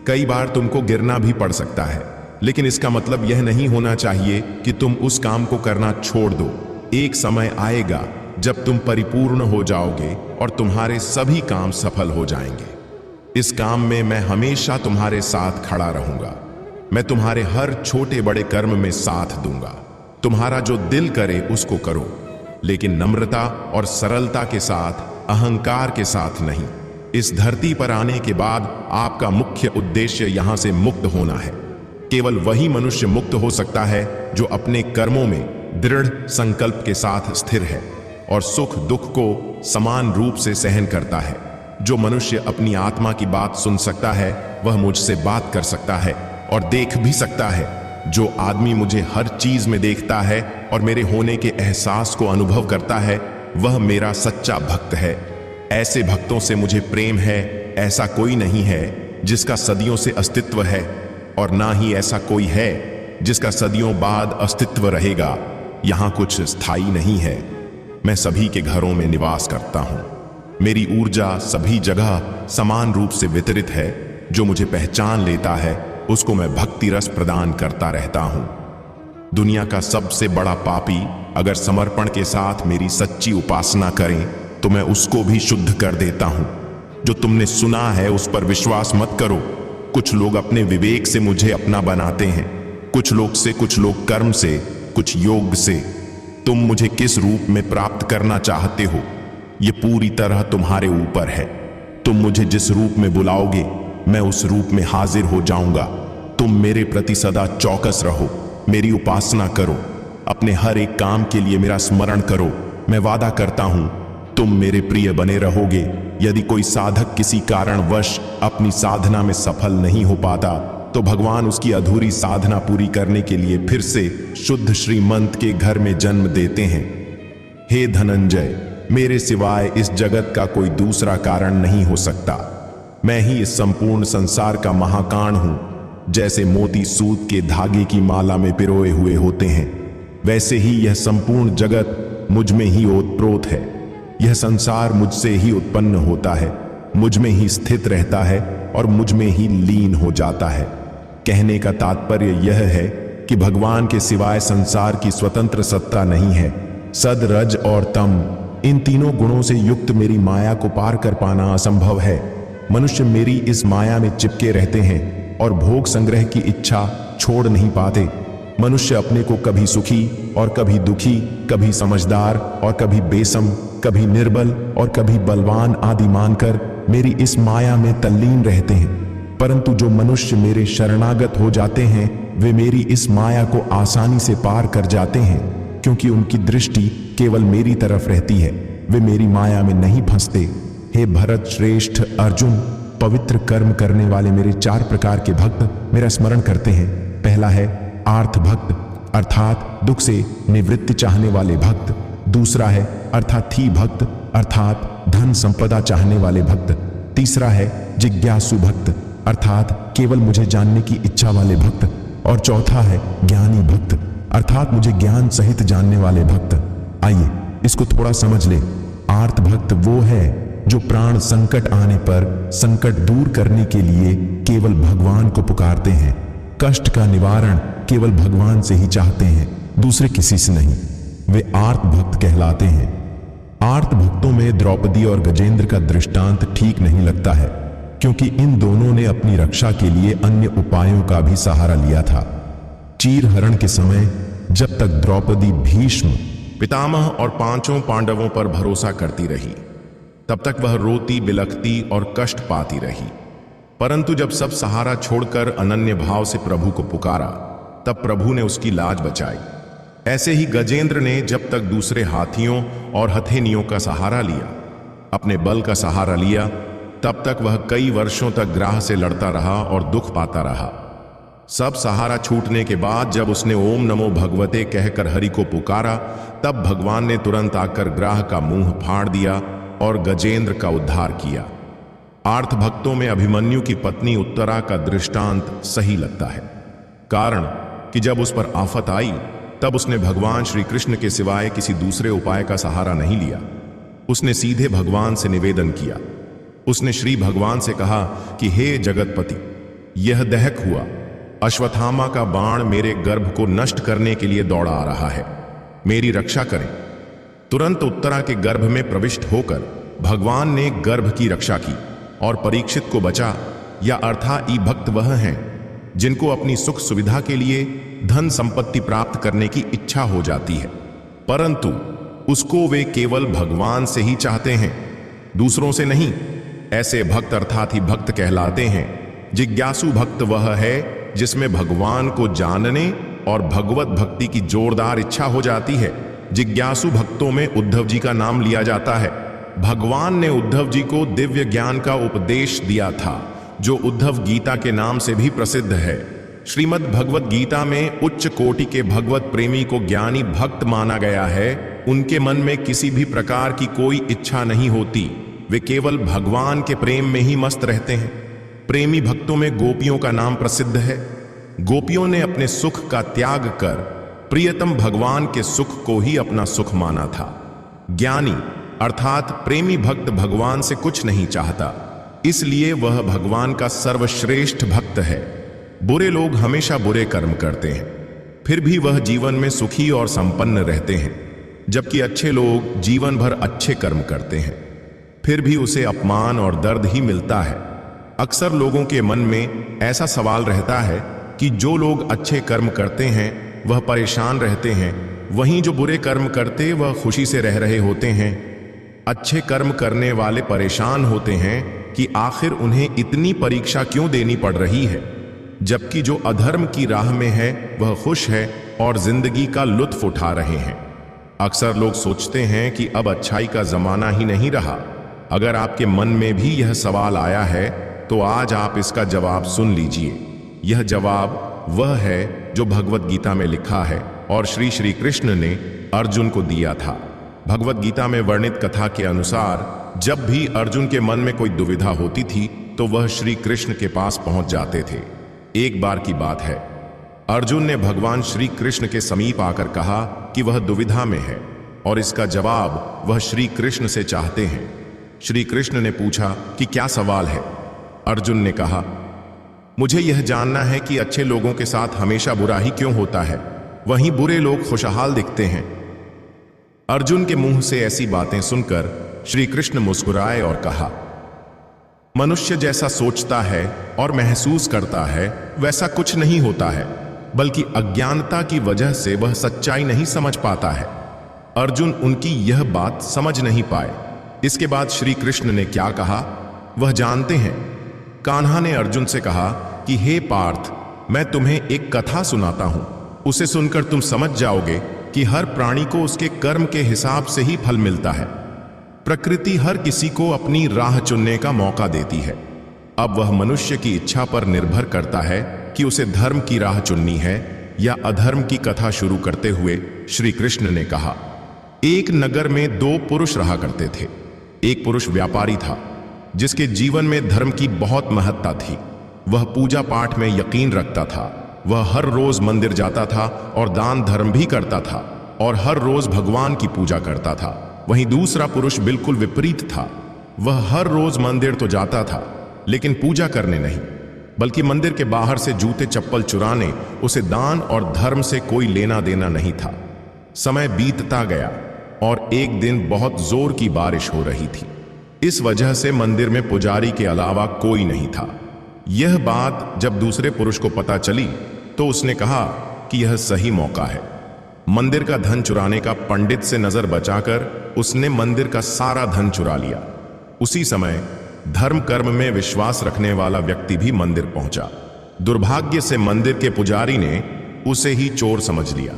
कई बार तुमको गिरना भी पड़ सकता है, लेकिन इसका मतलब यह नहीं होना चाहिए कि तुम उस काम को करना छोड़ दो। एक समय आएगा जब तुम परिपूर्ण हो जाओगे और तुम्हारे सभी काम सफल हो जाएंगे। इस काम में मैं हमेशा तुम्हारे साथ खड़ा रहूंगा। मैं तुम्हारे हर छोटे बड़े कर्म में साथ दूंगा। तुम्हारा जो दिल करे उसको करो, लेकिन नम्रता और सरलता के साथ, अहंकार के साथ नहीं। इस धरती पर आने के बाद आपका मुख्य उद्देश्य यहां से मुक्त होना है। केवल वही मनुष्य मुक्त हो सकता है जो अपने कर्मों में दृढ़ संकल्प के साथ स्थिर है और सुख दुख को समान रूप से सहन करता है। जो मनुष्य अपनी आत्मा की बात सुन सकता है वह मुझसे बात कर सकता है और देख भी सकता है। जो आदमी मुझे हर चीज में देखता है और मेरे होने के एहसास को अनुभव करता है वह मेरा सच्चा भक्त है। ऐसे भक्तों से मुझे प्रेम है। ऐसा कोई नहीं है जिसका सदियों से अस्तित्व है, और ना ही ऐसा कोई है जिसका सदियों बाद अस्तित्व रहेगा। यहां कुछ स्थायी नहीं है। मैं सभी के घरों में निवास करता हूं। मेरी ऊर्जा सभी जगह समान रूप से वितरित है। जो मुझे पहचान लेता है उसको मैं भक्ति रस प्रदान करता रहता हूं। दुनिया का सबसे बड़ा पापी अगर समर्पण के साथ मेरी सच्ची उपासना करें तो मैं उसको भी शुद्ध कर देता हूं। जो तुमने सुना है उस पर विश्वास मत करो। कुछ लोग अपने विवेक से मुझे अपना बनाते हैं, कुछ लोग कर्म से, कुछ योग से। तुम मुझे किस रूप में प्राप्त करना चाहते हो ये पूरी तरह तुम्हारे ऊपर है। तुम मुझे जिस रूप में बुलाओगे मैं उस रूप में हाजिर हो जाऊंगा। तुम मेरे प्रति सदा चौकस रहो, मेरी उपासना करो, अपने हर एक काम के लिए मेरा स्मरण करो। मैं वादा करता हूं तुम मेरे प्रिय बने रहोगे। यदि कोई साधक किसी कारणवश अपनी साधना में सफल नहीं हो पाता तो भगवान उसकी अधूरी साधना पूरी करने के लिए फिर से शुद्ध श्रीमंत के घर में जन्म देते हैं। हे धनंजय, मेरे सिवाय इस जगत का कोई दूसरा कारण नहीं हो सकता। मैं ही इस संपूर्ण संसार का महाकाण हूं। जैसे मोती सूत के धागे की माला में पिरोए हुए होते हैं, वैसे ही यह संपूर्ण जगत मुझ में ही ओतप्रोत है। यह संसार मुझसे ही उत्पन्न होता है, मुझ में ही स्थित रहता है और मुझ में ही लीन हो जाता है। कहने का तात्पर्य यह है कि भगवान के सिवाय संसार की स्वतंत्र सत्ता नहीं है। सद, रज और तम, इन तीनों गुणों से युक्त मेरी माया को पार कर पाना असंभव है। मनुष्य मेरी इस माया में चिपके रहते हैं और भोग संग्रह की इच्छा छोड़ नहीं पाते। मनुष्य अपने को कभी सुखी और कभी दुखी, कभी समझदार और कभी बेसम, कभी निर्बल और कभी बलवान आदि मानकर मेरी इस माया में तल्लीन रहते हैं। परंतु जो मनुष्य मेरे शरणागत हो जाते हैं वे मेरी इस माया को आसानी से पार कर जाते हैं, क्योंकि उनकी दृष्टि केवल मेरी तरफ रहती है, वे मेरी माया में नहीं फंसते। हे भरत श्रेष्ठ अर्जुन, पवित्र कर्म करने वाले मेरे 4 प्रकार के भक्त मेरा स्मरण करते हैं। पहला है आर्थ भक्त, अर्थात दुख से निवृत्ति चाहने वाले भक्त। दूसरा है अर्थार्थी भक्त, अर्थात धन संपदा चाहने वाले भक्त। तीसरा है जिज्ञासु भक्त, अर्थात केवल मुझे जानने की इच्छा वाले भक्त। और चौथा है ज्ञानी भक्त, अर्थात मुझे ज्ञान सहित जानने वाले भक्त। आइए इसको थोड़ा समझ ले। आर्त भक्त वो है जो प्राण संकट आने पर संकट दूर करने के लिए केवल भगवान को पुकारते हैं। कष्ट का निवारण केवल भगवान से ही चाहते हैं, दूसरे किसी से नहीं। वे आर्त भक्त कहलाते हैं। आर्त भक्तों में द्रौपदी और गजेंद्र का दृष्टांत ठीक नहीं लगता है, क्योंकि इन दोनों ने अपनी रक्षा के लिए अन्य उपायों का भी सहारा लिया था। चीर हरण के समय जब तक द्रौपदी भीष्म, पितामह और 5 पांडवों पर भरोसा करती रही, तब तक वह रोती, बिलखती और कष्ट पाती रही। परंतु जब सब सहारा छोड़कर अनन्य भाव से प्रभु को पुकारा, तब प्रभु ने उसकी लाज बचाई। ऐसे ही गजेंद्र ने जब तक दूसरे हाथियों और हथेनियों का सहारा लिया, अपने बल का सहारा लिया, तब तक वह कई वर्षों तक ग्राह से लड़ता रहा और दुख पाता रहा। सब सहारा छूटने के बाद जब उसने ओम नमो भगवते कहकर हरि को पुकारा, तब भगवान ने तुरंत आकर ग्राह का मुंह फाड़ दिया और गजेंद्र का उद्धार किया। आर्थ भक्तों में अभिमन्यु की पत्नी उत्तरा का दृष्टांत सही लगता है। कारण कि जब उस पर आफत आई, तब उसने भगवान श्री कृष्ण के सिवाय किसी दूसरे उपाय का सहारा नहीं लिया। उसने सीधे भगवान से निवेदन किया। उसने श्री भगवान से कहा कि हे जगतपति, यह दहक हुआ अश्वत्थामा का बाण मेरे गर्भ को नष्ट करने के लिए दौड़ा आ रहा है, मेरी रक्षा करें। तुरंत उत्तरा के गर्भ में प्रविष्ट होकर भगवान ने गर्भ की रक्षा की और परीक्षित को बचा। या अर्थात ई भक्त वह हैं जिनको अपनी सुख सुविधा के लिए धन संपत्ति प्राप्त करने की इच्छा हो जाती है, परंतु उसको वे केवल भगवान से ही चाहते हैं, दूसरों से नहीं। ऐसे भक्त अर्थात ही भक्त कहलाते हैं। जिज्ञासु भक्त वह है जिसमें भगवान को जानने और भगवत भक्ति की जोरदार इच्छा हो जाती है। जिज्ञासु भक्तों में उद्धव जी का नाम लिया जाता है। भगवान ने उद्धव जी को दिव्य ज्ञान का उपदेश दिया था, जो उद्धव गीता के नाम से भी प्रसिद्ध है। श्रीमद् भगवत गीता में उच्च कोटि के भगवत प्रेमी को ज्ञानी भक्त माना गया है। उनके मन में किसी भी प्रकार की कोई इच्छा नहीं होती, वे केवल भगवान के प्रेम में ही मस्त रहते हैं। प्रेमी भक्तों में गोपियों का नाम प्रसिद्ध है। गोपियों ने अपने सुख का त्याग कर प्रियतम भगवान के सुख को ही अपना सुख माना था। ज्ञानी अर्थात प्रेमी भक्त भगवान से कुछ नहीं चाहता, इसलिए वह भगवान का सर्वश्रेष्ठ भक्त है। बुरे लोग हमेशा बुरे कर्म करते हैं, फिर भी वह जीवन में सुखी और संपन्न रहते हैं, जबकि अच्छे लोग जीवन भर अच्छे कर्म करते हैं, फिर भी उसे अपमान और दर्द ही मिलता है। अक्सर लोगों के मन में ऐसा सवाल रहता है कि जो लोग अच्छे कर्म करते हैं वह परेशान रहते हैं, वहीं जो बुरे कर्म करते वह खुशी से रह रहे होते हैं। अच्छे कर्म करने वाले परेशान होते हैं कि आखिर उन्हें इतनी परीक्षा क्यों देनी पड़ रही है, जबकि जो अधर्म की राह में है वह खुश है और जिंदगी का लुत्फ उठा रहे हैं। अक्सर लोग सोचते हैं कि अब अच्छाई का जमाना ही नहीं रहा। अगर आपके मन में भी यह सवाल आया है तो आज आप इसका जवाब सुन लीजिए। यह जवाब वह है जो भगवत गीता में लिखा है और श्री कृष्ण ने अर्जुन को दिया था। भगवत गीता में वर्णित कथा के अनुसार जब भी अर्जुन के मन में कोई दुविधा होती थी तो वह श्री कृष्ण के पास पहुंच जाते थे। एक बार की बात है, अर्जुन ने भगवान श्री कृष्ण के समीप आकर कहा कि वह दुविधा में है और इसका जवाब वह श्री कृष्ण से चाहते हैं। श्री कृष्ण ने पूछा कि क्या सवाल है। अर्जुन ने कहा, मुझे यह जानना है कि अच्छे लोगों के साथ हमेशा बुरा ही क्यों होता है, वहीं बुरे लोग खुशहाल दिखते हैं। अर्जुन के मुंह से ऐसी बातें सुनकर श्री कृष्ण मुस्कुराए और कहा, मनुष्य जैसा सोचता है और महसूस करता है वैसा कुछ नहीं होता है, बल्कि अज्ञानता की वजह से वह सच्चाई नहीं समझ पाता है। अर्जुन उनकी यह बात समझ नहीं पाए। इसके बाद श्री कृष्ण ने क्या कहा वह जानते हैं। कान्हा ने अर्जुन से कहा कि हे पार्थ, मैं तुम्हें एक कथा सुनाता हूं, उसे सुनकर तुम समझ जाओगे कि हर प्राणी को उसके कर्म के हिसाब से ही फल मिलता है। प्रकृति हर किसी को अपनी राह चुनने का मौका देती है। अब वह मनुष्य की इच्छा पर निर्भर करता है कि उसे धर्म की राह चुननी है या अधर्म की कथा शुरू करते हुए श्री कृष्ण ने कहा, एक नगर में दो पुरुष रहा करते थे। एक पुरुष व्यापारी था जिसके जीवन में धर्म की बहुत महत्ता थी। वह पूजा पाठ में यकीन रखता था। वह हर रोज मंदिर जाता था और दान धर्म भी करता था और हर रोज भगवान की पूजा करता था। वहीं दूसरा पुरुष बिल्कुल विपरीत था। वह हर रोज मंदिर तो जाता था लेकिन पूजा करने नहीं, बल्कि मंदिर के बाहर से जूते चप्पल चुराने, उसे दान और धर्म से कोई लेना देना नहीं था। समय बीतता गया और एक दिन बहुत जोर की बारिश हो रही थी। इस वजह से मंदिर में पुजारी के अलावा कोई नहीं था। यह बात जब दूसरे पुरुष को पता चली तो उसने कहा कि यह सही मौका है। मंदिर का धन चुराने का पंडित से नजर बचाकर उसने मंदिर का सारा धन चुरा लिया। उसी समय धर्म कर्म में विश्वास रखने वाला व्यक्ति भी मंदिर पहुंचा। दुर्भाग्य से मंदिर के पुजारी ने उसे ही चोर समझ लिया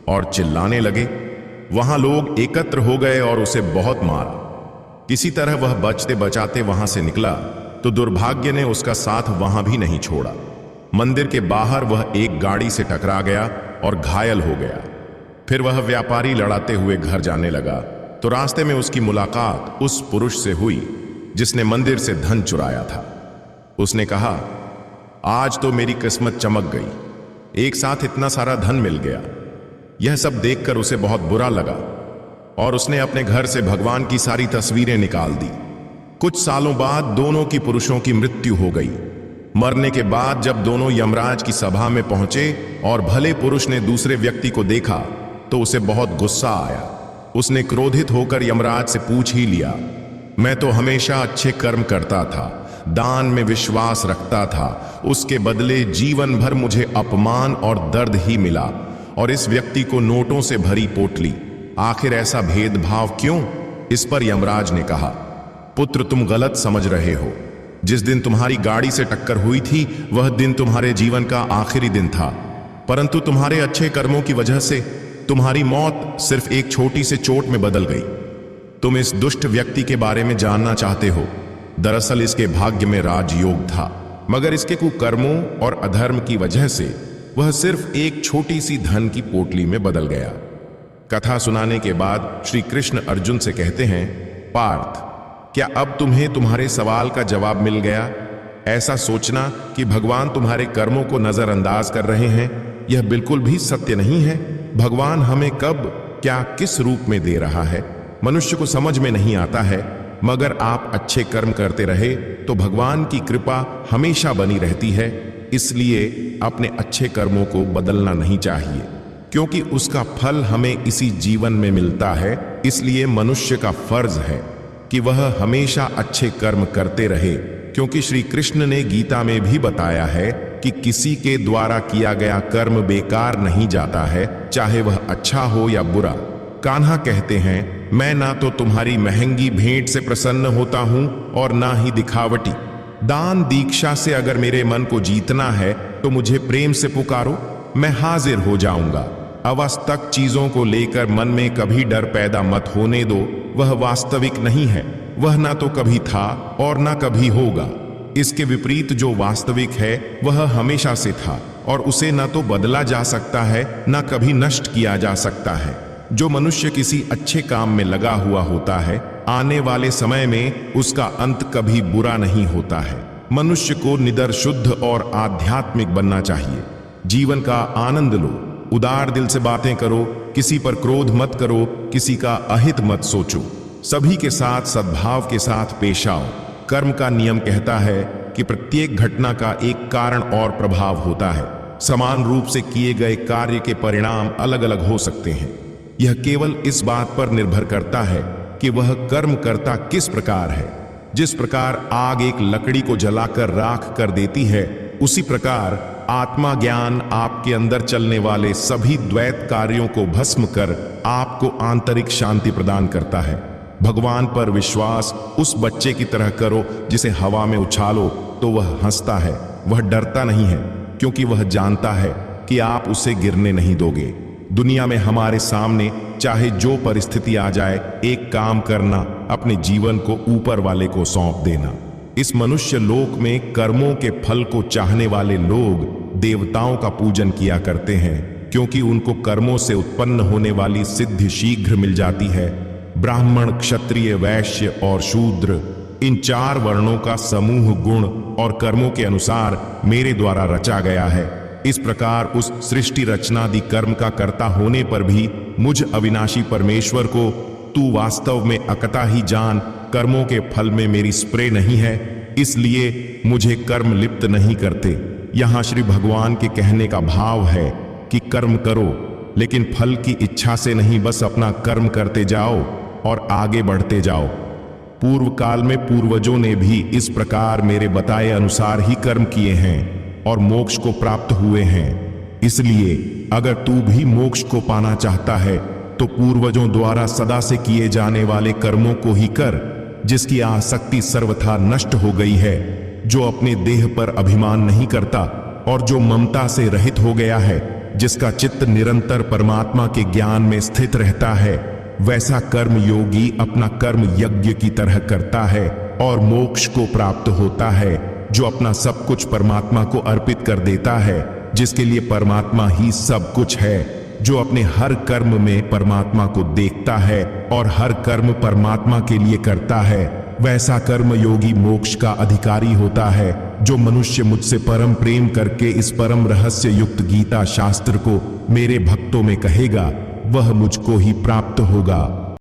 और चिल्लाने लगे। वहां लोग एकत्र हो गए और उसे बहुत मारा। किसी तरह वह बचते बचाते वहां से निकला तो दुर्भाग्य ने उसका साथ वहां भी नहीं छोड़ा। मंदिर के बाहर वह एक गाड़ी से टकरा गया और घायल हो गया। फिर वह व्यापारी लड़ाते हुए घर जाने लगा तो रास्ते में उसकी मुलाकात उस पुरुष से हुई जिसने मंदिर से धन चुराया था। उसने कहा, आज तो मेरी किस्मत चमक गई, एक साथ इतना सारा धन मिल गया। यह सब देखकर उसे बहुत बुरा लगा और उसने अपने घर से भगवान की सारी तस्वीरें निकाल दी। कुछ सालों बाद दोनों की पुरुषों की मृत्यु हो गई। मरने के बाद जब दोनों यमराज की सभा में पहुंचे और भले पुरुष ने दूसरे व्यक्ति को देखा तो उसे बहुत गुस्सा आया। उसने क्रोधित होकर यमराज से पूछ ही लिया, मैं तो हमेशा अच्छे कर्म करता था, दान में विश्वास रखता था, उसके बदले जीवन भर मुझे अपमान और दर्द ही मिला और इस व्यक्ति को नोटों से भरी पोटली, आखिर ऐसा भेदभाव क्यों? इस पर यमराज ने कहा, पुत्र तुम गलत समझ रहे हो। जिस दिन तुम्हारी गाड़ी से टक्कर हुई थी वह दिन तुम्हारे जीवन का आखिरी दिन था, परंतु तुम्हारे अच्छे कर्मों की वजह से तुम्हारी मौत सिर्फ एक छोटी से चोट में बदल गई। तुम इस दुष्ट व्यक्ति के बारे में जानना चाहते हो। दरअसल इसके भाग्य में राजयोग था, मगर इसके कुकर्मों और अधर्म की वजह से वह सिर्फ एक छोटी सी धन की पोटली में बदल गया। कथा सुनाने के बाद श्री कृष्ण अर्जुन से कहते हैं, पार्थ, क्या अब तुम्हें तुम्हारे सवाल का जवाब मिल गया? ऐसा सोचना कि भगवान तुम्हारे कर्मों को नजरअंदाज कर रहे हैं, यह बिल्कुल भी सत्य नहीं है। भगवान हमें कब क्या किस रूप में दे रहा है मनुष्य को समझ में नहीं आता है, मगर आप अच्छे कर्म करते रहे तो भगवान की कृपा हमेशा बनी रहती है। इसलिए अपने अच्छे कर्मों को बदलना नहीं चाहिए, क्योंकि उसका फल हमें इसी जीवन में मिलता है। इसलिए मनुष्य का फर्ज है कि वह हमेशा अच्छे कर्म करते रहे, क्योंकि श्री कृष्ण ने गीता में भी बताया है कि किसी के द्वारा किया गया कर्म बेकार नहीं जाता है, चाहे वह अच्छा हो या बुरा। कान्हा कहते हैं, मैं ना तो तुम्हारी महंगी भेंट से प्रसन्न होता हूं और ना ही दिखावटी। दान दीक्षा से अगर मेरे मन को जीतना है तो मुझे प्रेम से पुकारो, मैं हाजिर हो जाऊंगा। अवास्तविक चीजों को लेकर मन में कभी डर पैदा मत होने दो। वह वास्तविक नहीं है, वह ना तो कभी था और ना कभी होगा। इसके विपरीत जो वास्तविक है वह हमेशा से था और उसे ना तो बदला जा सकता है ना कभी नष्ट किया जा सकता है। जो मनुष्य किसी अच्छे काम में लगा हुआ होता है, आने वाले समय में उसका अंत कभी बुरा नहीं होता है। मनुष्य को निडर, शुद्ध और आध्यात्मिक बनना चाहिए। जीवन का आनंद लो, उदार दिल से बातें करो, किसी पर क्रोध मत करो, किसी का अहित मत सोचो, सभी के साथ सद्भाव के साथ पेश आओ। कर्म का नियम कहता है कि प्रत्येक घटना का एक कारण और प्रभाव होता है। समान रूप से किए गए कार्य के परिणाम अलग अलग हो सकते हैं। यह केवल इस बात पर निर्भर करता है कि वह कर्म करता किस प्रकार है। जिस प्रकार आग एक लकड़ी को जलाकर राख कर देती है, उसी प्रकार आत्मा ज्ञान आपके अंदर चलने वाले सभी द्वैत कार्यों को भस्म कर आपको आंतरिक शांति प्रदान करता है। भगवान पर विश्वास उस बच्चे की तरह करो जिसे हवा में उछालो तो वह हंसता है, वह डरता नहीं है, क्योंकि वह जानता है कि आप उसे गिरने नहीं दोगे। दुनिया में हमारे सामने चाहे जो परिस्थिति आ जाए, एक काम करना, अपने जीवन को ऊपर वाले को सौंप देना। इस मनुष्य लोक में कर्मों के फल को चाहने वाले लोग देवताओं का पूजन किया करते हैं, क्योंकि उनको कर्मों से उत्पन्न होने वाली सिद्धि शीघ्र मिल जाती है। ब्राह्मण, क्षत्रिय, वैश्य और शूद्र, इन 4 वर्णों का समूह गुण और कर्मों के अनुसार मेरे द्वारा रचा गया है। इस प्रकार उस सृष्टि रचनादि कर्म का कर्ता होने पर भी मुझ अविनाशी परमेश्वर को तू वास्तव में अकता ही जान, कर्मों के फल में मेरी स्प्रे नहीं है, इसलिए मुझे कर्म लिप्त नहीं करते। यहाँ श्री भगवान के कहने का भाव है कि कर्म करो, लेकिन फल की इच्छा से नहीं, बस अपना कर्म करते जाओ और आगे बढ़ते जाओ। पूर्व काल में पूर्वजों ने भी इस प्रकार मेरे बताए अनुसार ही कर्म किए हैं और मोक्ष को प्राप्त हुए हैं। इसलिए अगर तू भी मोक्ष को पाना चाहता है तो पूर्वजों द्वारा सदा से किए जाने वाले कर्मों को ही कर, जिसकी आसक्ति सर्वथा नष्ट हो गई है, जो अपने देह पर अभिमान नहीं करता और जो ममता से रहित हो गया है, जिसका चित्त निरंतर परमात्मा के ज्ञान में स्थित रहता है। वैसा कर्म योगी अपना कर्म यज्ञ की तरह करता है और मोक्ष को प्राप्त होता है। जो अपना सब कुछ परमात्मा को अर्पित कर देता है, जिसके लिए परमात्मा ही सब कुछ है, जो अपने हर कर्म में परमात्मा को देखता है और हर कर्म परमात्मा के लिए करता है, वैसा कर्म योगी मोक्ष का अधिकारी होता है। जो मनुष्य मुझसे परम प्रेम करके इस परम रहस्य युक्त गीता शास्त्र को मेरे भक्तों में कहेगा, वह मुझको ही प्राप्त होगा।